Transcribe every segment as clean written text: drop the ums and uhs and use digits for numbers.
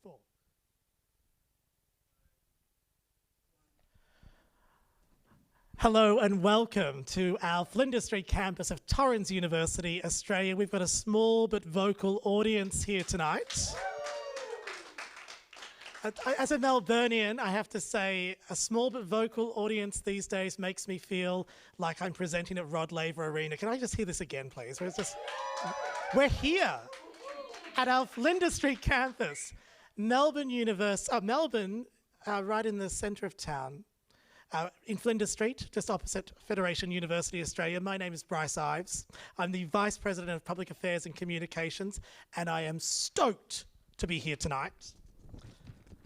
4. Hello and welcome to our Flinders Street campus of Torrens University, Australia. We've got a small but vocal audience here tonight. As a Melburnian, I have to say, a small but vocal audience these days makes me feel like I'm presenting at Rod Laver Arena. Can I just hear this again, please? We're here at our Flinders Street campus, Melbourne, right in the centre of town, in Flinders Street, just opposite Federation University, Australia. My name is Bryce Ives. I'm the Vice President of Public Affairs and Communications, and I am stoked to be here tonight.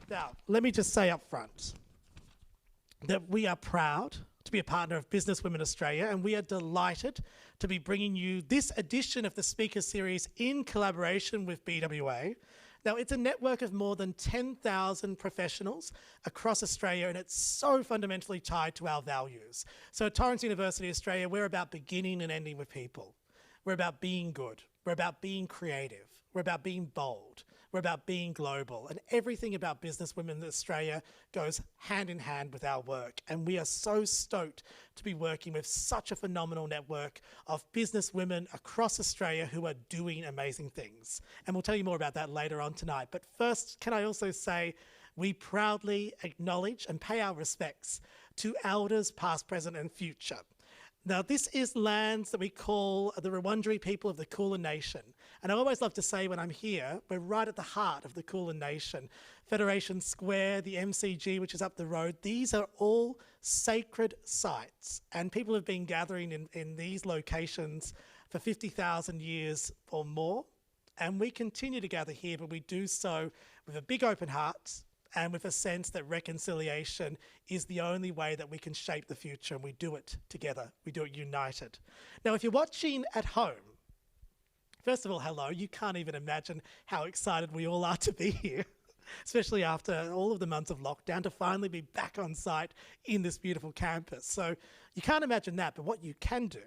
Now, let me just say up front that we are proud to be a partner of Businesswomen Australia, and we are delighted to be bringing you this edition of the Speaker Series in collaboration with BWA. Now, it's a network of more than 10,000 professionals across Australia, and it's so fundamentally tied to our values. So at Torrens University, Australia, we're about beginning and ending with people. We're about being good. We're about being creative. We're about being bold. We're about being global, and everything about Businesswomen in Australia goes hand in hand with our work. And we are so stoked to be working with such a phenomenal network of businesswomen across Australia who are doing amazing things. And we'll tell you more about that later on tonight. But first, can I also say, we proudly acknowledge and pay our respects to elders past, present, and future. Now, this is lands that we call the Wurundjeri people of the Kulin Nation. And I always love to say when I'm here, we're right at the heart of the Kulin Nation. Federation Square, the MCG, which is up the road, these are all sacred sites. And people have been gathering in these locations for 50,000 years or more. And we continue to gather here, but we do so with a big open heart, and with a sense that reconciliation is the only way that we can shape the future, and we do it together. We do it united. Now, if you're watching at home, first of all, hello. You can't even imagine how excited we all are to be here, especially after all of the months of lockdown, to finally be back on site in this beautiful campus. So you can't imagine that, but what you can do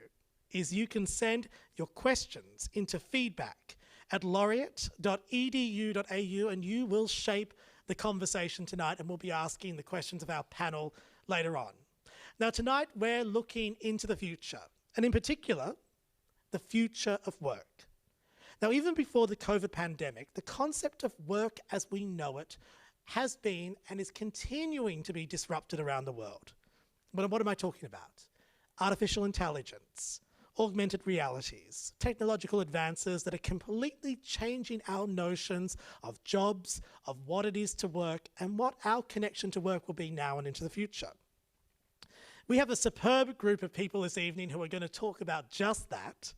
is you can send your questions into feedback at laureate.edu.au, and you will shape the conversation tonight, and we'll be asking the questions of our panel later on. Now, tonight we're looking into the future, and in particular, the future of work. Now, even before the COVID pandemic, the concept of work as we know it has been and is continuing to be disrupted around the world. But what am I talking about? Artificial intelligence, augmented realities, technological advances that are completely changing our notions of jobs, of what it is to work, and what our connection to work will be now and into the future. We have a superb group of people this evening who are going to talk about just that.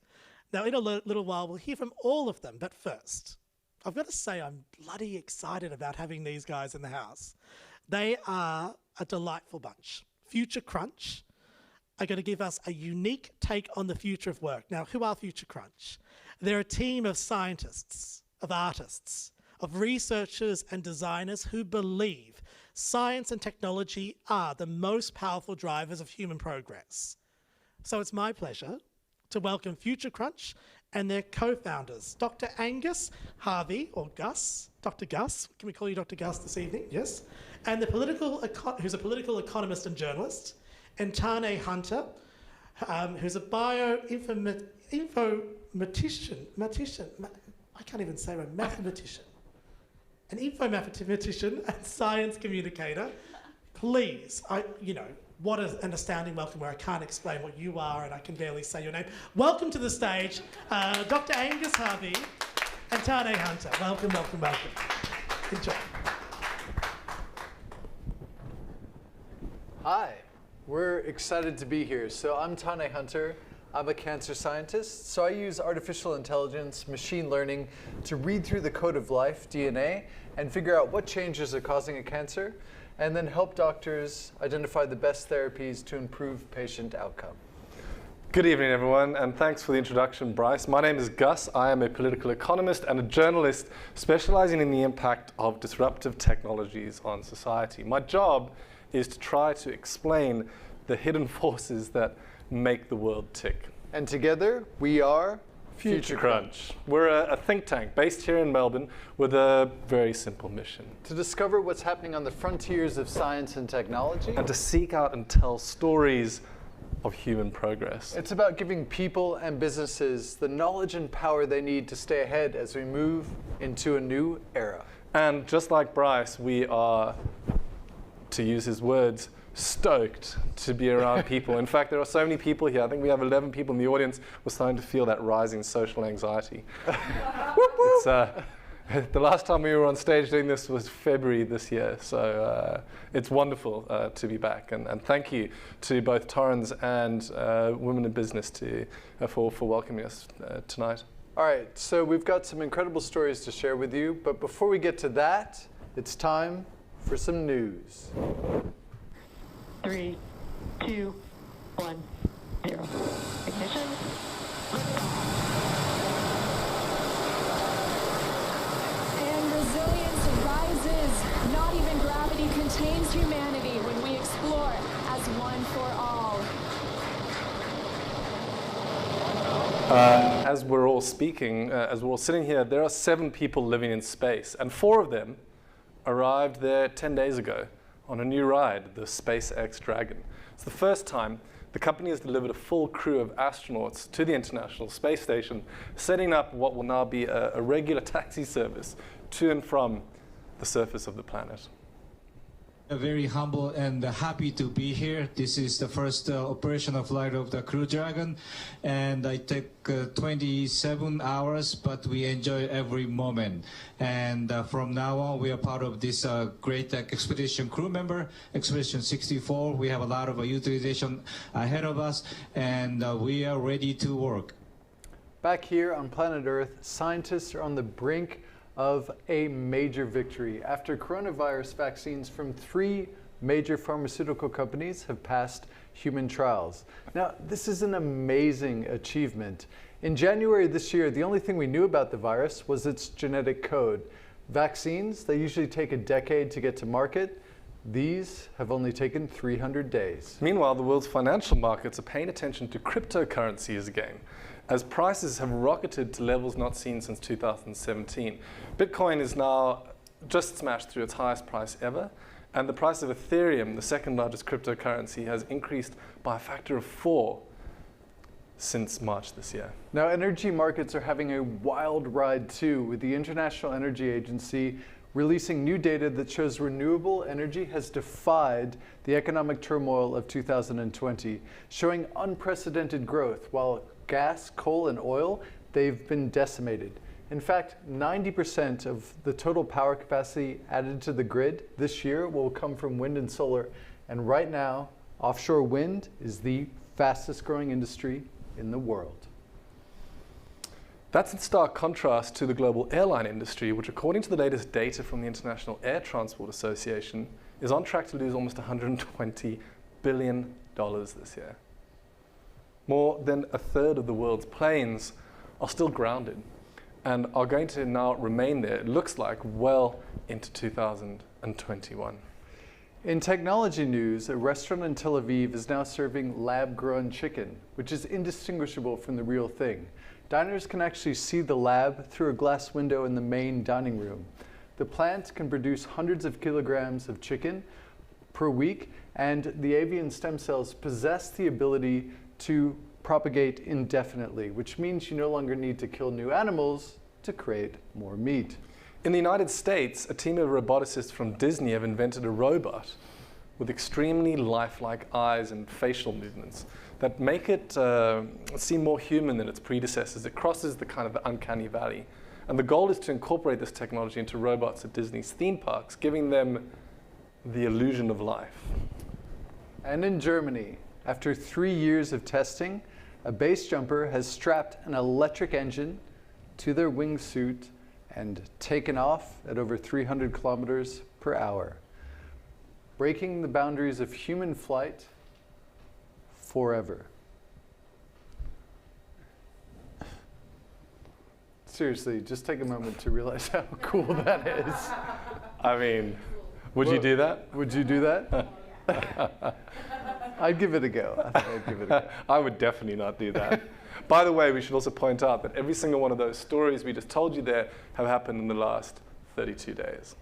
Now, in a little while, we'll hear from all of them, but first, I've got to say I'm bloody excited about having these guys in the house. They are a delightful bunch. Future Crunch are going to give us a unique take on the future of work. Now, who are Future Crunch? They're a team of scientists, of artists, of researchers and designers who believe science and technology are the most powerful drivers of human progress. So it's my pleasure to welcome Future Crunch and their co-founders, Dr. Angus Harvey, or Gus, Dr. Gus, can we call you Dr. Gus this evening? Yes. And who's a political economist and journalist, and Tane Hunter, who's a mathematician, an info-mathematician and science communicator. Please, what an astounding welcome where I can't explain what you are and I can barely say your name. Welcome to the stage, Dr. Angus Harvey and Tane Hunter. Welcome, welcome, welcome. Enjoy. Hi. We're excited to be here. So I'm Tane Hunter. I'm a cancer scientist. So I use artificial intelligence, machine learning to read through the code of life, DNA, and figure out what changes are causing a cancer, and then help doctors identify the best therapies to improve patient outcome. Good evening, everyone, and thanks for the introduction, Bryce. My name is Gus. I am a political economist and a journalist specializing in the impact of disruptive technologies on society. My job is to try to explain the hidden forces that make the world tick. And together, we are Future Crunch. We're a think tank based here in Melbourne with a very simple mission. To discover what's happening on the frontiers of science and technology. And to seek out and tell stories of human progress. It's about giving people and businesses the knowledge and power they need to stay ahead as we move into a new era. And just like Bryce, we are, to use his words, stoked to be around people. In fact, there are so many people here. I think we have 11 people in the audience. We're starting to feel that rising social anxiety. It's, the last time we were on stage doing this was February this year, so it's wonderful to be back. And thank you to both Torrens and Women in Business for welcoming us tonight. All right, so we've got some incredible stories to share with you, but before we get to that, it's time for some news. 3, 2, 1, 0. Ignition. And resilience rises. Not even gravity contains humanity when we explore as one for all. As we're all speaking, as we're all sitting here, there are 7 people living in space, and 4 of them arrived there 10 days ago on a new ride, the SpaceX Dragon. It's the first time the company has delivered a full crew of astronauts to the International Space Station, setting up what will now be a regular taxi service to and from the surface of the planet. Very humble and happy to be here. This is the first operational flight of the Crew Dragon, and I take 27 hours, but we enjoy every moment. And from now on, we are part of this great expedition crew member, Expedition 64. We have a lot of utilization ahead of us, and we are ready to work. Back here on planet Earth, scientists are on the brink of a major victory after coronavirus vaccines from 3 major pharmaceutical companies have passed human trials. Now, this is an amazing achievement. In January this year, the only thing we knew about the virus was its genetic code. Vaccines, they usually take a decade to get to market. These have only taken 300 days. Meanwhile, the world's financial markets are paying attention to cryptocurrency as a game, as prices have rocketed to levels not seen since 2017. Bitcoin is now just smashed through its highest price ever, and the price of Ethereum, the second largest cryptocurrency, has increased by a factor of 4 since March this year. Now, energy markets are having a wild ride too, with the International Energy Agency releasing new data that shows renewable energy has defied the economic turmoil of 2020, showing unprecedented growth, while gas, coal, and oil, they've been decimated. In fact, 90% of the total power capacity added to the grid this year will come from wind and solar. And right now, offshore wind is the fastest growing industry in the world. That's in stark contrast to the global airline industry, which, according to the latest data from the International Air Transport Association, is on track to lose almost $120 billion this year. More than a third of the world's planes are still grounded and are going to now remain there, it looks like, well into 2021. In technology news, a restaurant in Tel Aviv is now serving lab-grown chicken, which is indistinguishable from the real thing. Diners can actually see the lab through a glass window in the main dining room. The plant can produce hundreds of kilograms of chicken per week, and the avian stem cells possess the ability to propagate indefinitely, which means you no longer need to kill new animals to create more meat. In the United States, a team of roboticists from Disney have invented a robot with extremely lifelike eyes and facial movements that make it seem more human than its predecessors. It crosses the kind of the uncanny valley. And the goal is to incorporate this technology into robots at Disney's theme parks, giving them the illusion of life. And in Germany, after 3 years of testing, a base jumper has strapped an electric engine to their wingsuit and taken off at over 300 kilometers per hour, breaking the boundaries of human flight forever. Seriously, just take a moment to realize how cool that is. I mean, would you do that? Would you do that? I'd give it a go. I think I'd give it a go. I would definitely not do that. By the way, we should also point out that every single one of those stories we just told you there have happened in the last 32 days.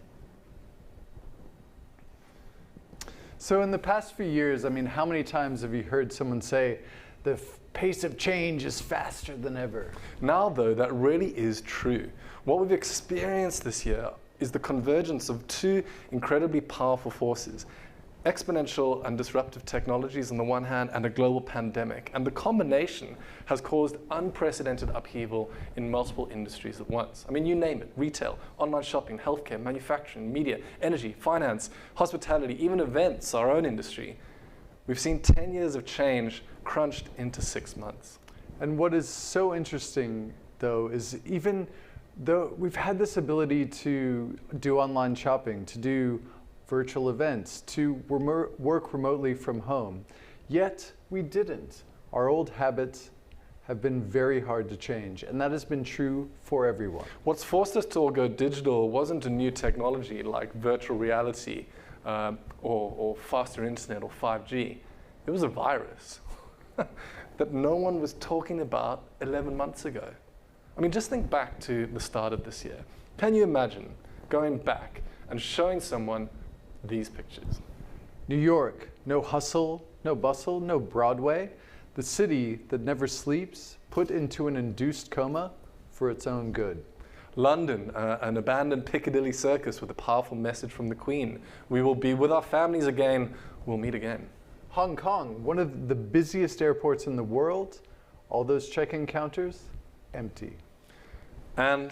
So in the past few years, I mean, how many times have you heard someone say, the pace of change is faster than ever? Now, though, that really is true. What we've experienced this year is the convergence of two incredibly powerful forces: exponential and disruptive technologies on the one hand, and a global pandemic. And the combination has caused unprecedented upheaval in multiple industries at once. I mean, you name it: retail, online shopping, healthcare, manufacturing, media, energy, finance, hospitality, even events, our own industry. We've seen 10 years of change crunched into 6 months. And what is so interesting, though, is even though we've had this ability to do online shopping, to do virtual events, to work remotely from home, yet we didn't. Our old habits have been very hard to change, and that has been true for everyone. What's forced us to all go digital wasn't a new technology like virtual reality or faster internet or 5G. It was a virus that no one was talking about 11 months ago. I mean, just think back to the start of this year. Can you imagine going back and showing someone these pictures? New York, no hustle, no bustle, no Broadway. The city that never sleeps, put into an induced coma for its own good. London, an abandoned Piccadilly circus with a powerful message from the Queen. We will be with our families again, we'll meet again. Hong Kong, one of the busiest airports in the world, all those check-in counters, empty. And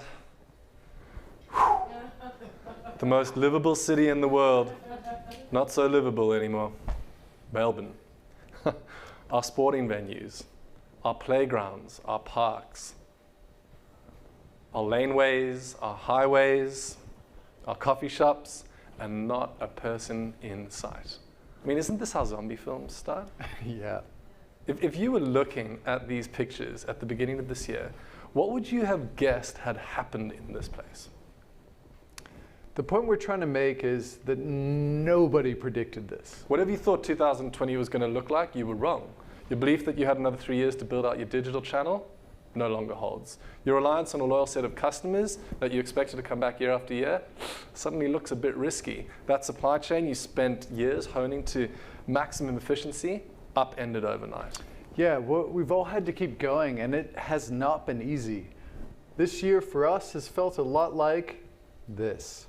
the most livable city in the world, not so livable anymore, Melbourne. Our sporting venues, our playgrounds, our parks, our laneways, our highways, our coffee shops, and not a person in sight. I mean, isn't this how zombie films start? Yeah. If you were looking at these pictures at the beginning of this year, what would you have guessed had happened in this place? The point we're trying to make is that nobody predicted this. Whatever you thought 2020 was going to look like, you were wrong. Your belief that you had another 3 years to build out your digital channel no longer holds. Your reliance on a loyal set of customers that you expected to come back year after year suddenly looks a bit risky. That supply chain you spent years honing to maximum efficiency upended overnight. Yeah, well, we've all had to keep going, and it has not been easy. This year for us has felt a lot like this.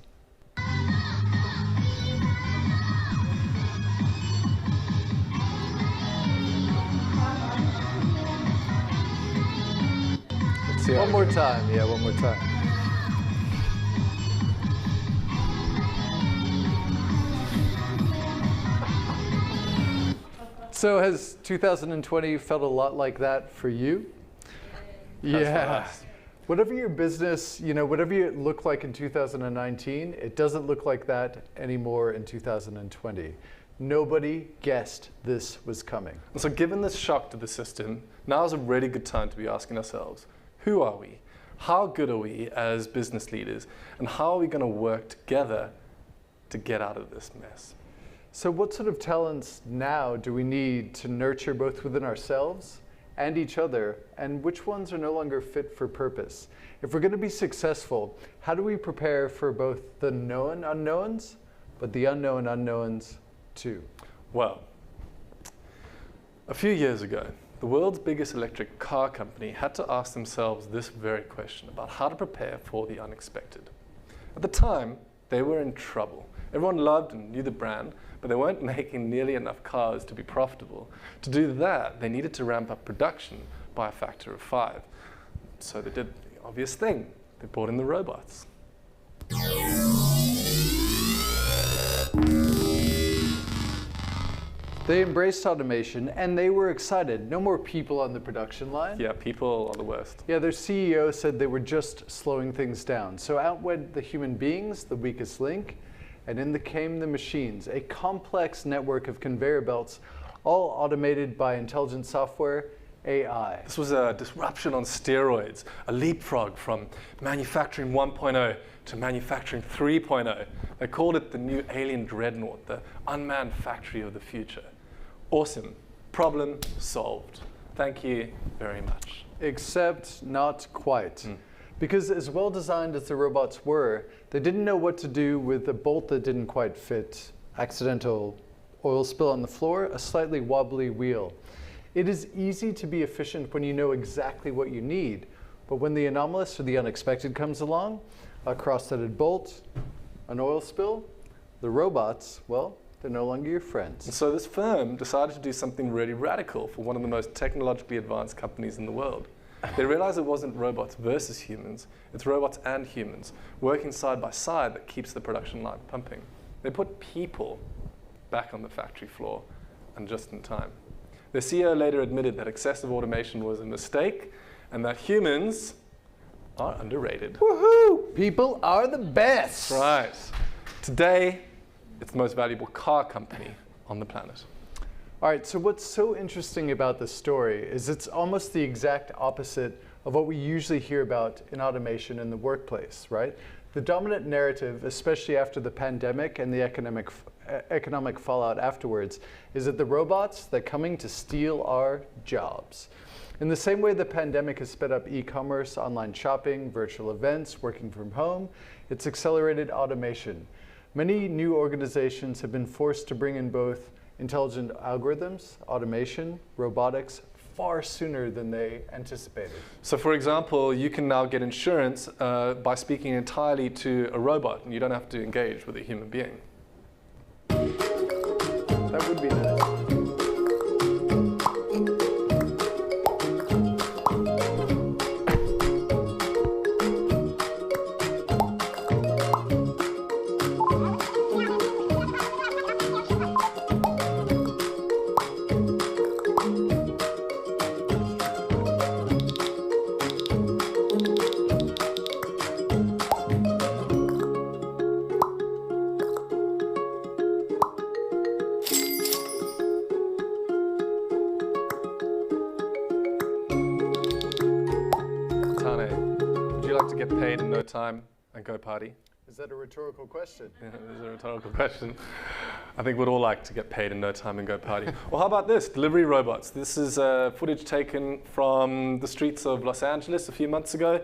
One more time, yeah, one more time. So has 2020 felt a lot like that for you? Yeah. Whatever your business, whatever you look like in 2019, it doesn't look like that anymore in 2020. Nobody guessed this was coming. And so given this shock to the system, now is a really good time to be asking ourselves, who are we? How good are we as business leaders? And how are we going to work together to get out of this mess? So what sort of talents now do we need to nurture both within ourselves and each other, and which ones are no longer fit for purpose? If we're going to be successful, how do we prepare for both the known unknowns, but the unknown unknowns too? Well, a few years ago, the world's biggest electric car company had to ask themselves this very question about how to prepare for the unexpected. At the time, they were in trouble. Everyone loved and knew the brand, but they weren't making nearly enough cars to be profitable. To do that, they needed to ramp up production by a factor of 5. So they did the obvious thing. They brought in the robots. They embraced automation, and they were excited. No more people on the production line. Yeah, people are the worst. Yeah, their CEO said they were just slowing things down. So out went the human beings, the weakest link, and in came the machines, a complex network of conveyor belts, all automated by intelligent software, AI. This was a disruption on steroids, a leapfrog from manufacturing 1.0 to manufacturing 3.0. They called it the new alien dreadnought, the unmanned factory of the future. Awesome. Problem solved. Thank you very much. Except not quite. Because as well designed as the robots were, they didn't know what to do with a bolt that didn't quite fit, accidental oil spill on the floor, a slightly wobbly wheel. It is easy to be efficient when you know exactly what you need, but when the anomalous or the unexpected comes along, a cross-threaded bolt, an oil spill, the robots, well, they're no longer your friends. And so this firm decided to do something really radical for one of the most technologically advanced companies in the world. They realized it wasn't robots versus humans, it's robots and humans working side by side that keeps the production line pumping. They put people back on the factory floor and just in time. The CEO later admitted that excessive automation was a mistake and that humans are underrated. Woohoo! People are the best! Right. Today, it's the most valuable car company on the planet. All right, so what's so interesting about this story is it's almost the exact opposite of what we usually hear about in automation in the workplace, right? The dominant narrative, especially after the pandemic and the economic fallout afterwards, is that the robots, they're coming to steal our jobs. In the same way the pandemic has sped up e-commerce, online shopping, virtual events, working from home, it's accelerated automation. Many new organizations have been forced to bring in both intelligent algorithms, automation, robotics, far sooner than they anticipated. So for example, you can now get insurance by speaking entirely to a robot, and you don't have to engage with a human being. That would be nice. Time and go party? Is that a rhetorical question? Yeah, it is a rhetorical question. I think we'd all like to get paid in no time and go party. Well, how about this? Delivery robots. This is footage taken from the streets of Los Angeles a few months ago.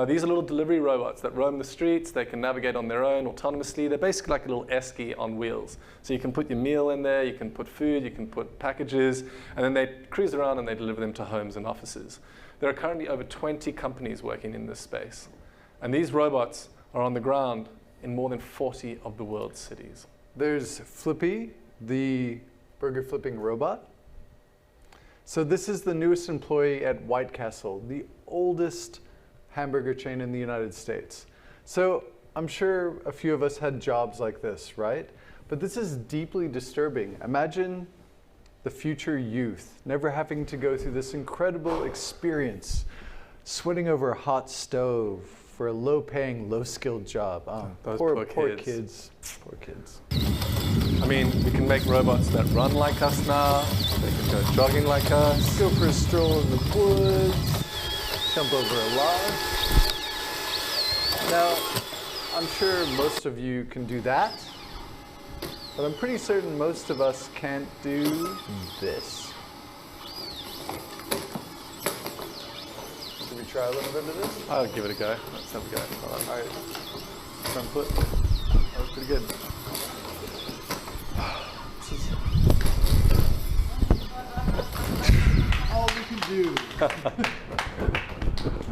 These are little delivery robots that roam the streets. They can navigate on their own autonomously. They're basically like a little esky on wheels. So you can put your meal in there, you can put food, you can put packages, and then they cruise around and they deliver them to homes and offices. There are currently over 20 companies working in this space. And these robots are on the ground in more than 40 of the world's cities. There's Flippy, the burger flipping robot. So this is the newest employee at White Castle, the oldest hamburger chain in the United States. So I'm sure a few of us had jobs like this, right? But this is deeply disturbing. Imagine the future youth never having to go through this incredible experience, sweating over a hot stove, for a low-paying, low-skilled job. Oh, Those poor kids. Poor kids. I mean, we can make robots that run like us now. They can go jogging like us. Go for a stroll in the woods. Jump over a log. Now, I'm sure most of you can do that, but I'm pretty certain most of us can't do this. Try a little bit of this? I'll give it a go. Let's have a go. All right. Front foot. That was pretty good. This is all we can do.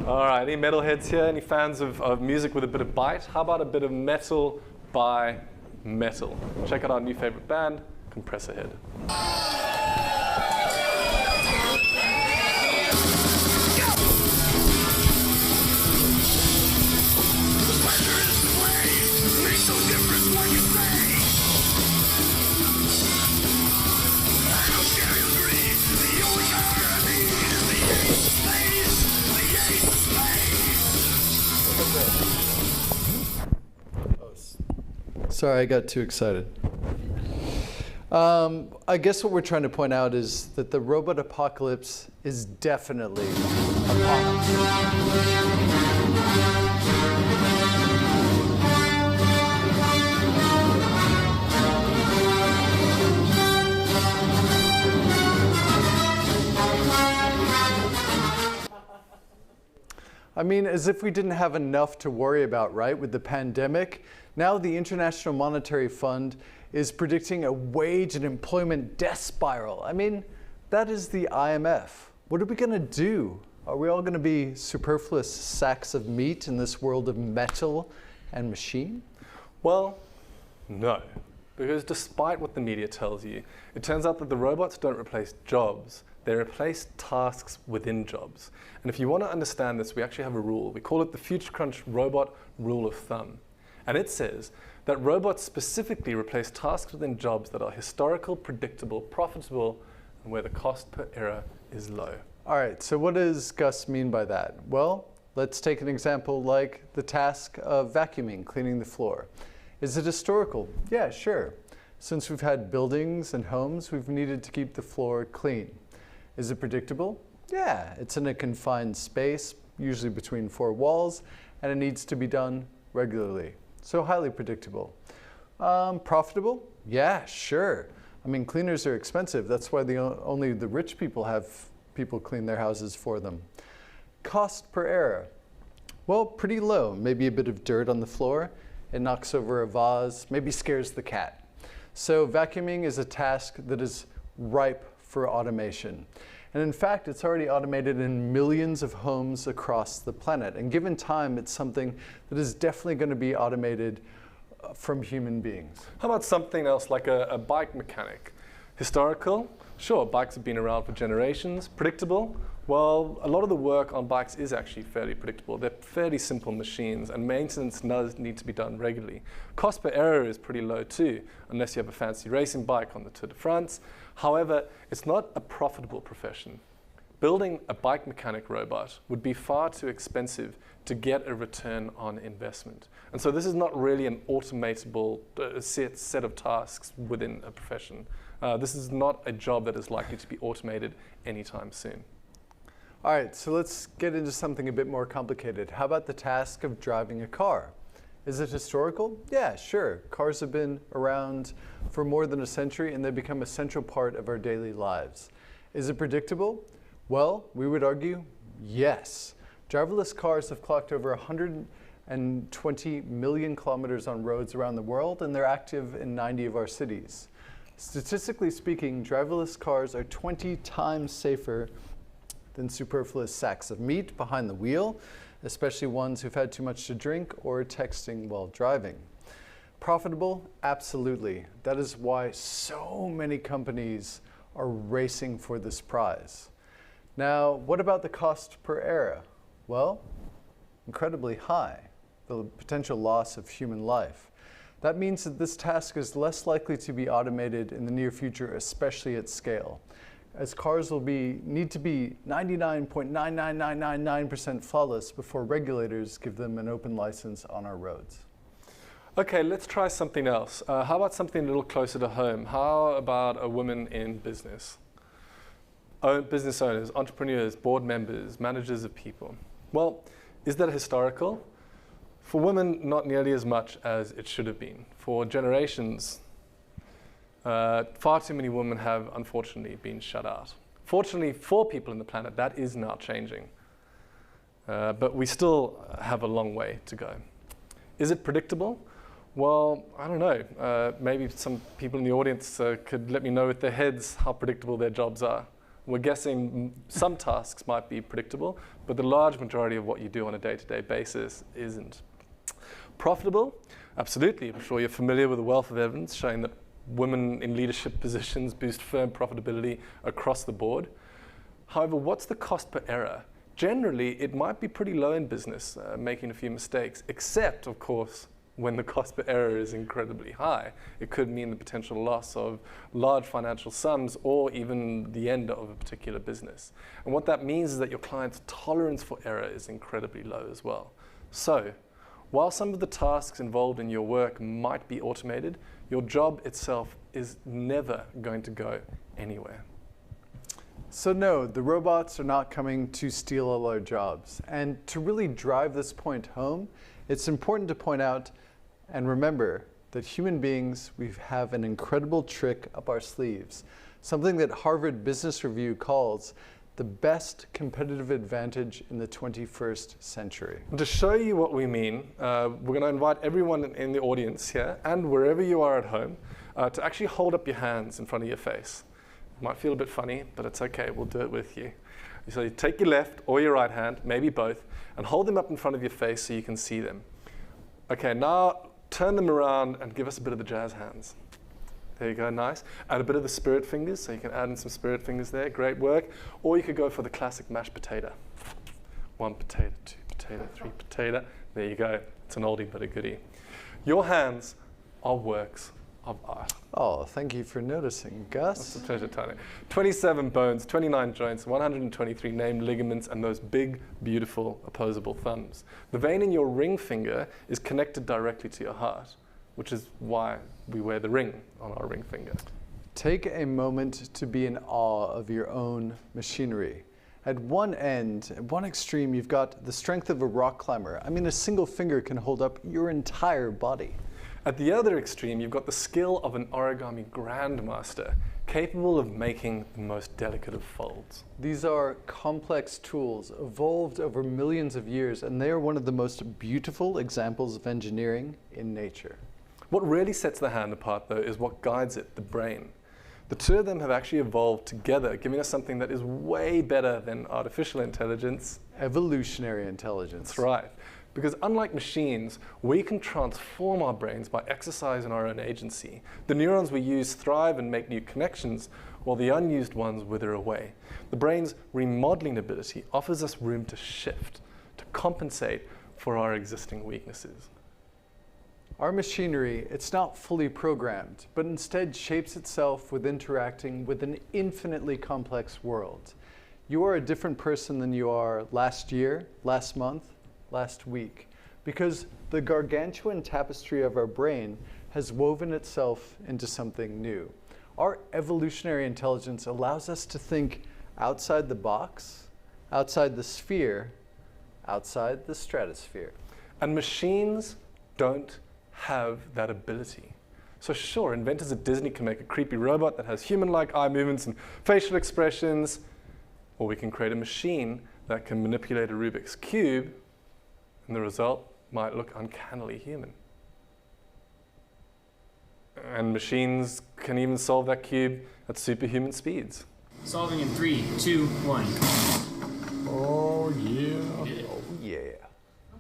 All right, any metalheads here? Any fans of music with a bit of bite? How about a bit of metal by metal? Check out our new favorite band, Compressor Head. Sorry, I got too excited. I guess what we're trying to point out is that the robot apocalypse is definitely upon us. I mean, as if we didn't have enough to worry about, right, with the pandemic. Now the International Monetary Fund is predicting a wage and employment death spiral. I mean, that is the IMF. What are we going to do? Are we all going to be superfluous sacks of meat in this world of metal and machine? Well, no. Because despite what the media tells you, it turns out that the robots don't replace jobs. They replace tasks within jobs. And if you want to understand this, we actually have a rule. We call it the Future Crunch Robot Rule of Thumb. And it says that robots specifically replace tasks within jobs that are historical, predictable, profitable, and where the cost per error is low. All right, so what does Gus mean by that? Well, let's take an example like the task of vacuuming, cleaning the floor. Is it historical? Yeah, sure. Since we've had buildings and homes, we've needed to keep the floor clean. Is it predictable? Yeah, it's in a confined space, usually between four walls, and it needs to be done regularly. So highly predictable. Profitable? Yeah, sure. I mean, cleaners are expensive. That's why only the rich people have people clean their houses for them. Cost per error? Well, pretty low. Maybe a bit of dirt on the floor. It knocks over a vase, maybe scares the cat. So vacuuming is a task that is ripe for automation. And in fact, it's already automated in millions of homes across the planet. And given time, it's something that is definitely going to be automated from human beings. How about something else like a bike mechanic? Historical? Sure, bikes have been around for generations. Predictable? Well, a lot of the work on bikes is actually fairly predictable. They're fairly simple machines, and maintenance does need to be done regularly. Cost per error is pretty low too, unless you have a fancy racing bike on the Tour de France. However, it's not a profitable profession. Building a bike mechanic robot would be far too expensive to get a return on investment. And so this is not really an automatable set of tasks within a profession. This is not a job that is likely to be automated anytime soon. All right, so let's get into something a bit more complicated. How about the task of driving a car? Is it historical? Yeah, sure. Cars have been around for more than a century, and they become a central part of our daily lives. Is it predictable? Well, we would argue, yes. Driverless cars have clocked over 120 million kilometers on roads around the world, and they're active in 90 of our cities. Statistically speaking, driverless cars are 20 times safer than superfluous sacks of meat behind the wheel, especially ones who've had too much to drink or texting while driving. Profitable? Absolutely. That is why so many companies are racing for this prize. Now, what about the cost per error? Well, incredibly high, the potential loss of human life. That means that this task is less likely to be automated in the near future, especially at scale, as cars will need to be 99.99999% flawless before regulators give them an open license on our roads. Okay, let's try something else. How about something a little closer to home? How about a woman in business? Business owners, entrepreneurs, board members, managers of people. Well, is that historical? For women, not nearly as much as it should have been. For generations, far too many women have unfortunately been shut out. Fortunately for people on the planet, that is now changing. But we still have a long way to go. Is it predictable? Well, I don't know. Maybe some people in the audience could let me know with their heads how predictable their jobs are. We're guessing some tasks might be predictable, but the large majority of what you do on a day-to-day basis isn't. Profitable? Absolutely. I'm sure you're familiar with the wealth of evidence showing that women in leadership positions boost firm profitability across the board. However, what's the cost per error? Generally, it might be pretty low in business, making a few mistakes, except, of course, when the cost per error is incredibly high. It could mean the potential loss of large financial sums or even the end of a particular business. And what that means is that your client's tolerance for error is incredibly low as well. So, while some of the tasks involved in your work might be automated, your job itself is never going to go anywhere. So no, the robots are not coming to steal all our jobs. And to really drive this point home, it's important to point out and remember that human beings, we have an incredible trick up our sleeves, something that Harvard Business Review calls the best competitive advantage in the 21st century. To show you what we mean, we're going to invite everyone in the audience here and wherever you are at home to actually hold up your hands in front of your face. It might feel a bit funny, but it's okay, we'll do it with you. So you take your left or your right hand, maybe both, and hold them up in front of your face so you can see them. Okay, now turn them around and give us a bit of the jazz hands. There you go, nice. Add a bit of the spirit fingers, so you can add in some spirit fingers there, great work. Or you could go for the classic mashed potato. 1 potato, 2 potato, 3 potato. There you go, it's an oldie but a goodie. Your hands are works of art. Oh, thank you for noticing, Gus. It's a pleasure, Tony. 27 bones, 29 joints, 123 named ligaments, and those big, beautiful, opposable thumbs. The vein in your ring finger is connected directly to your heart, which is why we wear the ring on our ring finger. Take a moment to be in awe of your own machinery. At one end, at one extreme, you've got the strength of a rock climber. I mean, a single finger can hold up your entire body. At the other extreme, you've got the skill of an origami grandmaster, capable of making the most delicate of folds. These are complex tools evolved over millions of years, and they are one of the most beautiful examples of engineering in nature. What really sets the hand apart, though, is what guides it, the brain. The two of them have actually evolved together, giving us something that is way better than artificial intelligence. Evolutionary intelligence. That's right. Because unlike machines, we can transform our brains by exercising our own agency. The neurons we use thrive and make new connections, while the unused ones wither away. The brain's remodeling ability offers us room to shift, to compensate for our existing weaknesses. Our machinery, it's not fully programmed, but instead shapes itself with interacting with an infinitely complex world. You are a different person than you are last year, last month, last week, because the gargantuan tapestry of our brain has woven itself into something new. Our evolutionary intelligence allows us to think outside the box, outside the sphere, outside the stratosphere. And machines don't have that ability. So sure, inventors at Disney can make a creepy robot that has human-like eye movements and facial expressions, or we can create a machine that can manipulate a Rubik's Cube, and the result might look uncannily human. And machines can even solve that cube at superhuman speeds. Solving in 3, 2, 1. Oh yeah. Oh yeah.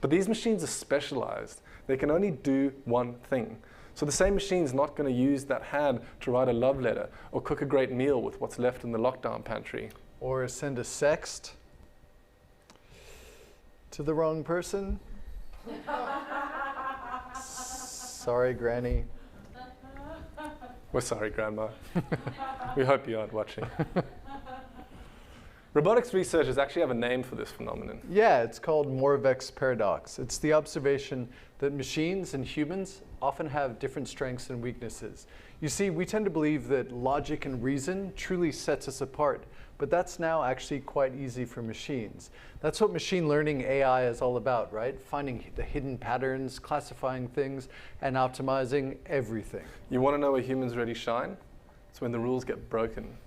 But these machines are specialized. They can only do one thing. So the same machine's not going to use that hand to write a love letter or cook a great meal with what's left in the lockdown pantry. Or send a sext to the wrong person. Sorry, Granny. We're sorry, Grandma. We hope you aren't watching. Robotics researchers actually have a name for this phenomenon. Yeah, it's called Moravec's paradox. It's the observation that machines and humans often have different strengths and weaknesses. You see, we tend to believe that logic and reason truly sets us apart, but that's now actually quite easy for machines. That's what machine learning AI is all about, right? Finding the hidden patterns, classifying things, and optimizing everything. You want to know where humans really shine? It's when the rules get broken.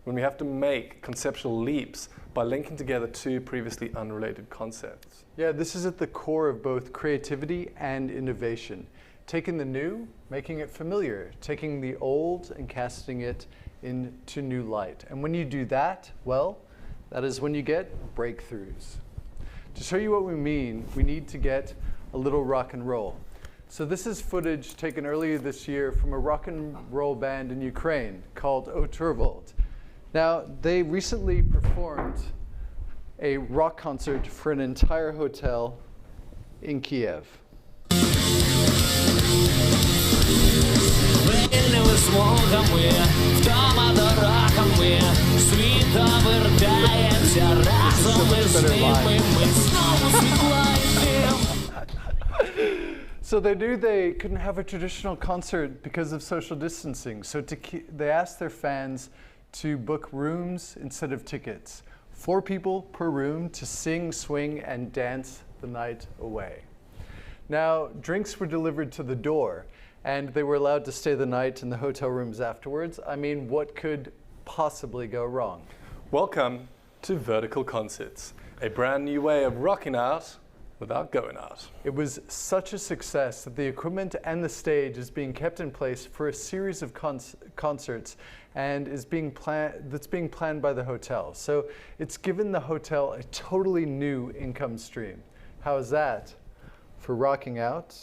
When we have to make conceptual leaps by linking together two previously unrelated concepts. Yeah, this is at the core of both creativity and innovation. Taking the new, making it familiar, taking the old and casting it into new light. And when you do that, well, that is when you get breakthroughs. To show you what we mean, we need to get a little rock and roll. So this is footage taken earlier this year from a rock and roll band in Ukraine called Torrens. Now, they recently performed a rock concert for an entire hotel in Kiev. So they knew they couldn't have a traditional concert because of social distancing. So they asked their fans to book rooms instead of tickets. 4 people per room to sing, swing, and dance the night away. Now, drinks were delivered to the door, and they were allowed to stay the night in the hotel rooms afterwards. I mean, what could possibly go wrong? Welcome to vertical concerts, a brand new way of rocking out without going out. It was such a success that the equipment and the stage is being kept in place for a series of concerts and is being planned by the hotel. So it's given the hotel a totally new income stream. How is that for rocking out,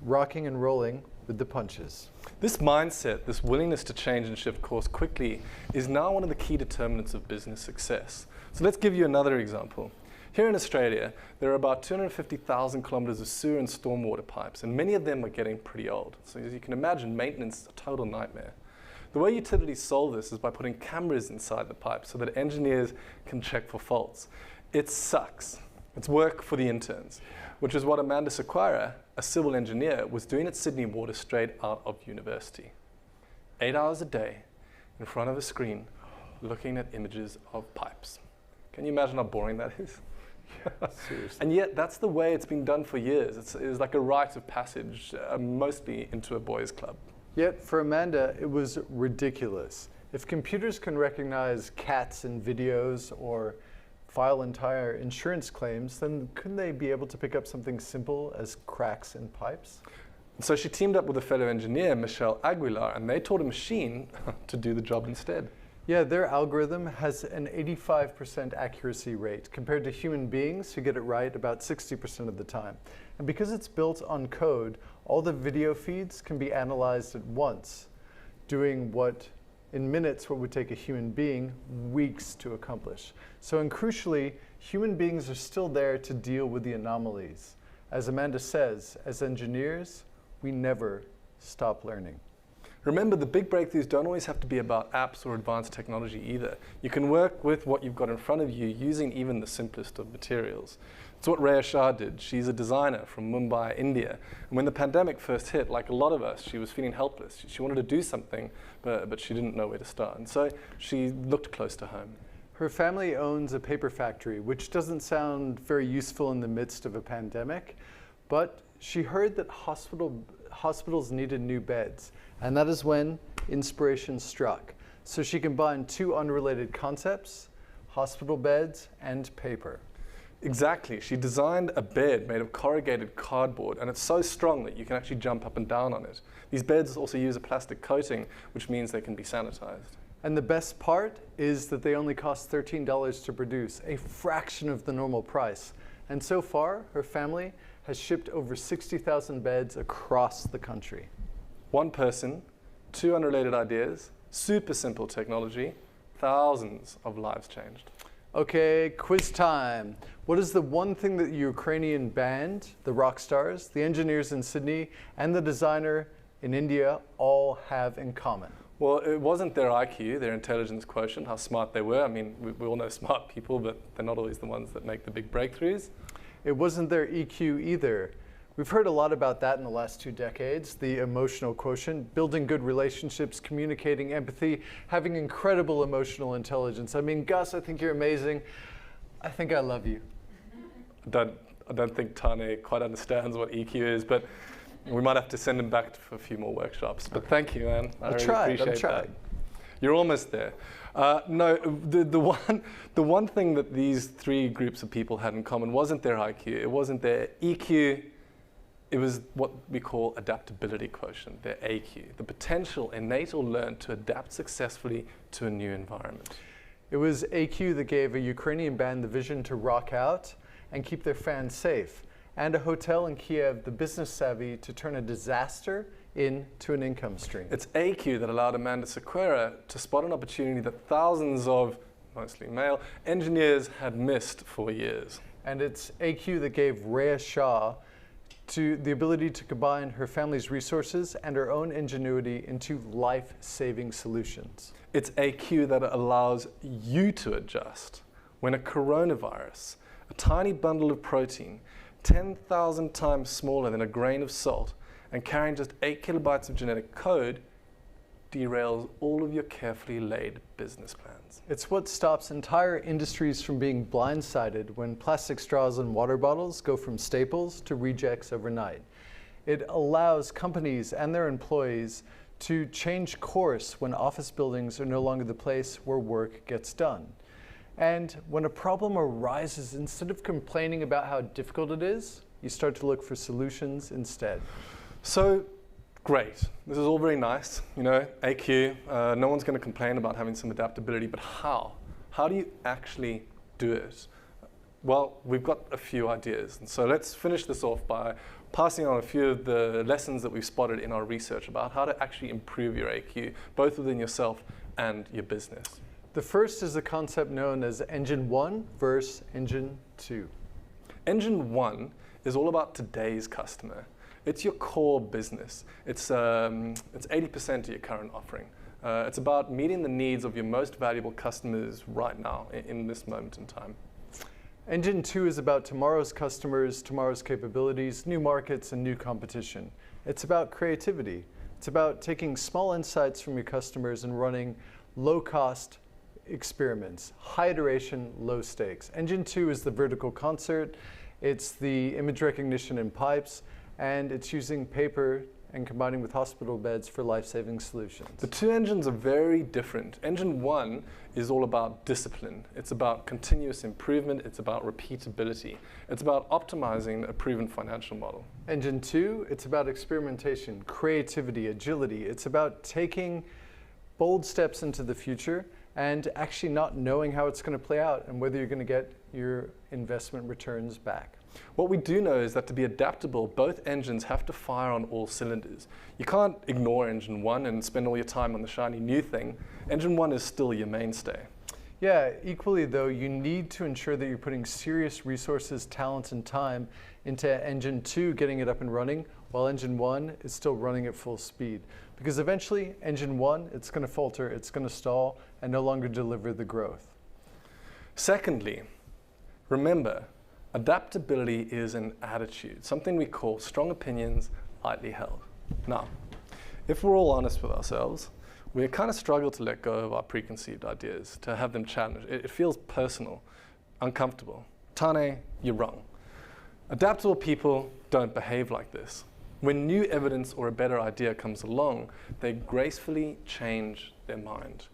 rocking and rolling with the punches? This mindset, this willingness to change and shift course quickly, is now one of the key determinants of business success. So let's give you another example. Here in Australia, there are about 250,000 kilometres of sewer and stormwater pipes, and many of them are getting pretty old. So as you can imagine, maintenance is a total nightmare. The way utilities solve this is by putting cameras inside the pipes so that engineers can check for faults. It sucks. It's work for the interns, which is what Amanda Sequeira, a civil engineer, was doing at Sydney Water straight out of university. 8 hours a day in front of a screen, looking at images of pipes. Can you imagine how boring that is? Seriously. And yet that's the way it's been done for years. It's like a rite of passage, mostly into a boys' club. Yet for Amanda, it was ridiculous. If computers can recognize cats in videos or file entire insurance claims, then couldn't they be able to pick up something simple as cracks in pipes? So she teamed up with a fellow engineer, Michelle Aguilar, and they taught a machine to do the job instead. Yeah, their algorithm has an 85% accuracy rate compared to human beings who get it right about 60% of the time. And because it's built on code, all the video feeds can be analyzed at once, doing what in minutes what would take a human being weeks to accomplish. So, and crucially, human beings are still there to deal with the anomalies. As Amanda says, as engineers, we never stop learning. Remember, the big breakthroughs don't always have to be about apps or advanced technology either. You can work with what you've got in front of you using even the simplest of materials. It's what Rhea Shah did. She's a designer from Mumbai, India. And when the pandemic first hit, like a lot of us, she was feeling helpless. She wanted to do something, but she didn't know where to start. And so she looked close to home. Her family owns a paper factory, which doesn't sound very useful in the midst of a pandemic, but she heard that hospitals needed new beds. And that is when inspiration struck. So she combined two unrelated concepts, hospital beds and paper. Exactly. She designed a bed made of corrugated cardboard, and it's so strong that you can actually jump up and down on it. These beds also use a plastic coating, which means they can be sanitized. And the best part is that they only cost $13 to produce, a fraction of the normal price. And so far, her family has shipped over 60,000 beds across the country. One person, two unrelated ideas, super simple technology, thousands of lives changed. Okay, quiz time. What is the one thing that the Ukrainian band, the rock stars, the engineers in Sydney, and the designer in India all have in common? Well, it wasn't their IQ, their intelligence quotient, how smart they were. I mean, we all know smart people, but they're not always the ones that make the big breakthroughs. It wasn't their EQ either. We've heard a lot about that in the last 2 decades, the emotional quotient, building good relationships, communicating empathy, having incredible emotional intelligence. I mean, Gus, I think you're amazing. I think I love you. I don't think Tane quite understands what EQ is, but we might have to send him back for a few more workshops. But thank you, man. I really appreciate that. You're almost there. No, the one thing that these three groups of people had in common wasn't their IQ, it wasn't their EQ, it was what we call adaptability quotient, their AQ, the potential, innate or learned, to adapt successfully to a new environment. It was AQ that gave a Ukrainian band the vision to rock out and keep their fans safe, and a hotel in Kiev the business savvy to turn a disaster into an income stream. It's AQ that allowed Amanda Sequeira to spot an opportunity that thousands of, mostly male, engineers had missed for years. And it's AQ that gave Rhea Shah to the ability to combine her family's resources and her own ingenuity into life-saving solutions. It's AQ that allows you to adjust when a coronavirus, a tiny bundle of protein, 10,000 times smaller than a grain of salt, and carrying just 8 kilobytes of genetic code, derails all of your carefully laid business plans. It's what stops entire industries from being blindsided when plastic straws and water bottles go from staples to rejects overnight. It allows companies and their employees to change course when office buildings are no longer the place where work gets done. And when a problem arises, instead of complaining about how difficult it is, you start to look for solutions instead. So, great. This is all very nice. You know, AQ, no one's going to complain about having some adaptability, but how? How do you actually do it? Well, we've got a few ideas. And so let's finish this off by passing on a few of the lessons that we've spotted in our research about how to actually improve your AQ, both within yourself and your business. The first is a concept known as Engine 1 versus Engine 2. Engine 1 is all about today's customer. It's your core business. It's 80% of your current offering. It's about meeting the needs of your most valuable customers right now, in this moment in time. Engine 2 is about tomorrow's customers, tomorrow's capabilities, new markets, and new competition. It's about creativity. It's about taking small insights from your customers and running low-cost experiments, high iteration, low stakes. Engine 2 is the vertical concert. It's the image recognition in pipes, and it's using paper and combining with hospital beds for life-saving solutions. The two engines are very different. Engine 1 is all about discipline. It's about continuous improvement. It's about repeatability. It's about optimizing a proven financial model. Engine 2, it's about experimentation, creativity, agility. It's about taking bold steps into the future and actually not knowing how it's going to play out and whether you're going to get your investment returns back. What we do know is that to be adaptable, both engines have to fire on all cylinders. You can't ignore Engine 1 and spend all your time on the shiny new thing. Engine 1 is still your mainstay. Yeah, equally though, you need to ensure that you're putting serious resources, talent, and time into Engine 2, getting it up and running, while Engine 1 is still running at full speed. Because eventually, Engine 1, it's going to falter, it's going to stall, and no longer deliver the growth. Secondly, remember, adaptability is an attitude, something we call strong opinions lightly held. Now, if we're all honest with ourselves, we kind of struggle to let go of our preconceived ideas, to have them challenged. It feels personal, uncomfortable. Tane, you're wrong. Adaptable people don't behave like this. When new evidence or a better idea comes along, they gracefully change their mind.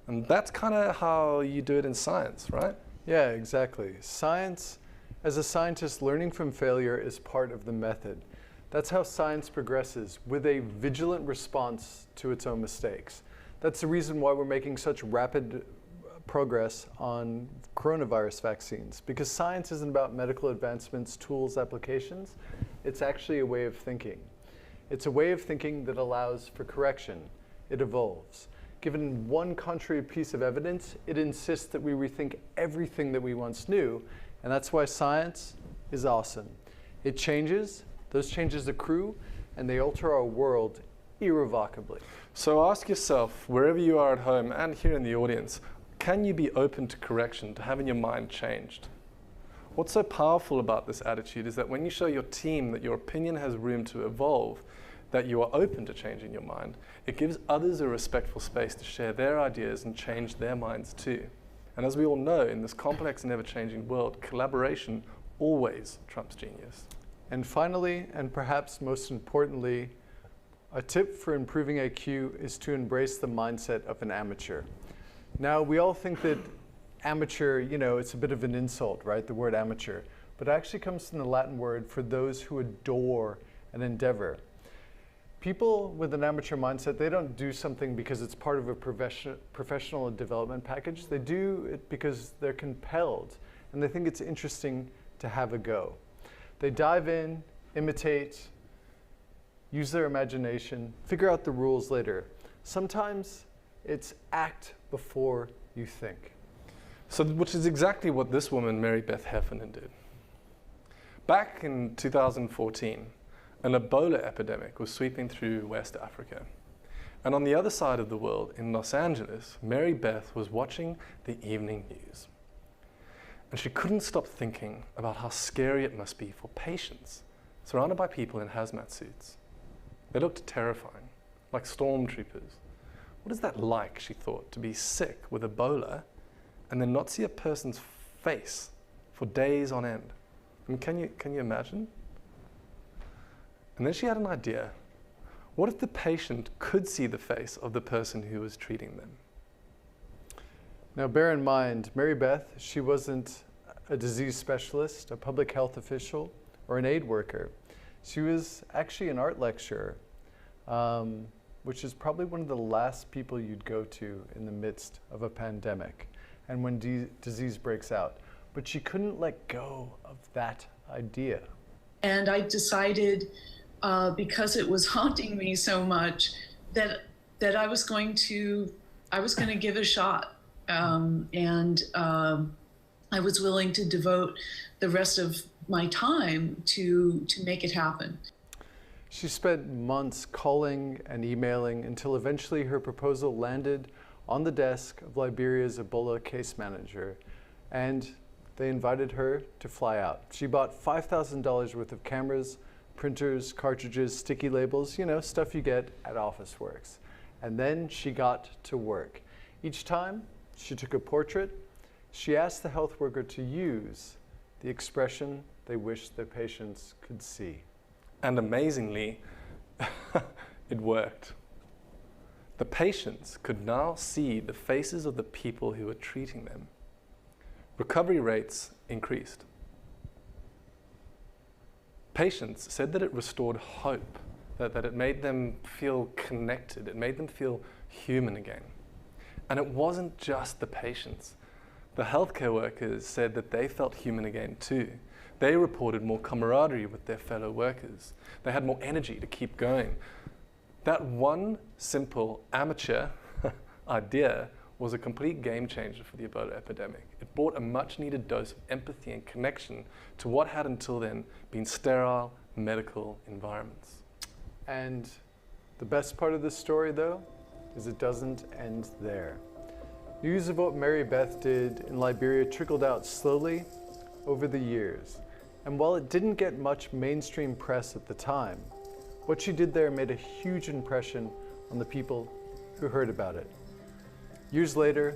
And that's kind of how you do it in science, right? Yeah, exactly. Science, as a scientist, learning from failure is part of the method. That's how science progresses, with a vigilant response to its own mistakes. That's the reason why we're making such rapid progress on coronavirus vaccines, because science isn't about medical advancements, tools, applications. It's actually a way of thinking. It's a way of thinking that allows for correction. It evolves. Given one contrary piece of evidence, it insists that we rethink everything that we once knew, and that's why science is awesome. It changes, those changes accrue, and they alter our world irrevocably. So ask yourself, wherever you are at home and here in the audience, can you be open to correction, to having your mind changed? What's so powerful about this attitude is that when you show your team that your opinion has room to evolve, that you are open to changing your mind, it gives others a respectful space to share their ideas and change their minds too. And as we all know, in this complex and ever-changing world, collaboration always trumps genius. And finally, and perhaps most importantly, a tip for improving AQ is to embrace the mindset of an amateur. Now, we all think that amateur, it's a bit of an insult, right? The word amateur. But it actually comes from the Latin word for those who adore an endeavor. People with an amateur mindset, they don't do something because it's part of a professional development package. They do it because they're compelled, and they think it's interesting to have a go. They dive in, imitate, use their imagination, figure out the rules later. Sometimes it's act before you think. So, which is exactly what this woman, Mary Beth Heffernan, did. Back in 2014, an Ebola epidemic was sweeping through West Africa. And on the other side of the world, in Los Angeles, Mary Beth was watching the evening news. And she couldn't stop thinking about how scary it must be for patients surrounded by people in hazmat suits. They looked terrifying, like stormtroopers. What is that like, she thought, to be sick with Ebola and then not see a person's face for days on end? I mean, can you imagine? And then she had an idea. What if the patient could see the face of the person who was treating them? Now bear in mind, Mary Beth, she wasn't a disease specialist, a public health official, or an aid worker. She was actually an art lecturer, which is probably one of the last people you'd go to in the midst of a pandemic and when disease breaks out. But she couldn't let go of that idea. And I decided, because it was haunting me so much, that I was going to give it a shot. I was willing to devote the rest of my time to make it happen. She spent months calling and emailing until eventually her proposal landed on the desk of Liberia's Ebola case manager, and they invited her to fly out. She bought $5,000 worth of cameras, printers, cartridges, sticky labels, you know, stuff you get at Officeworks. And then she got to work. Each time she took a portrait, she asked the health worker to use the expression they wished their patients could see. And amazingly, it worked. The patients could now see the faces of the people who were treating them. Recovery rates increased. Patients said that it restored hope, that it made them feel connected, it made them feel human again. And it wasn't just the patients. The healthcare workers said that they felt human again too. They reported more camaraderie with their fellow workers. They had more energy to keep going. That one simple amateur idea was a complete game changer for the Ebola epidemic. It brought a much needed dose of empathy and connection to what had until then been sterile medical environments. And the best part of this story, though, is it doesn't end there. News of what Mary Beth did in Liberia trickled out slowly over the years. And while it didn't get much mainstream press at the time, what she did there made a huge impression on the people who heard about it. Years later,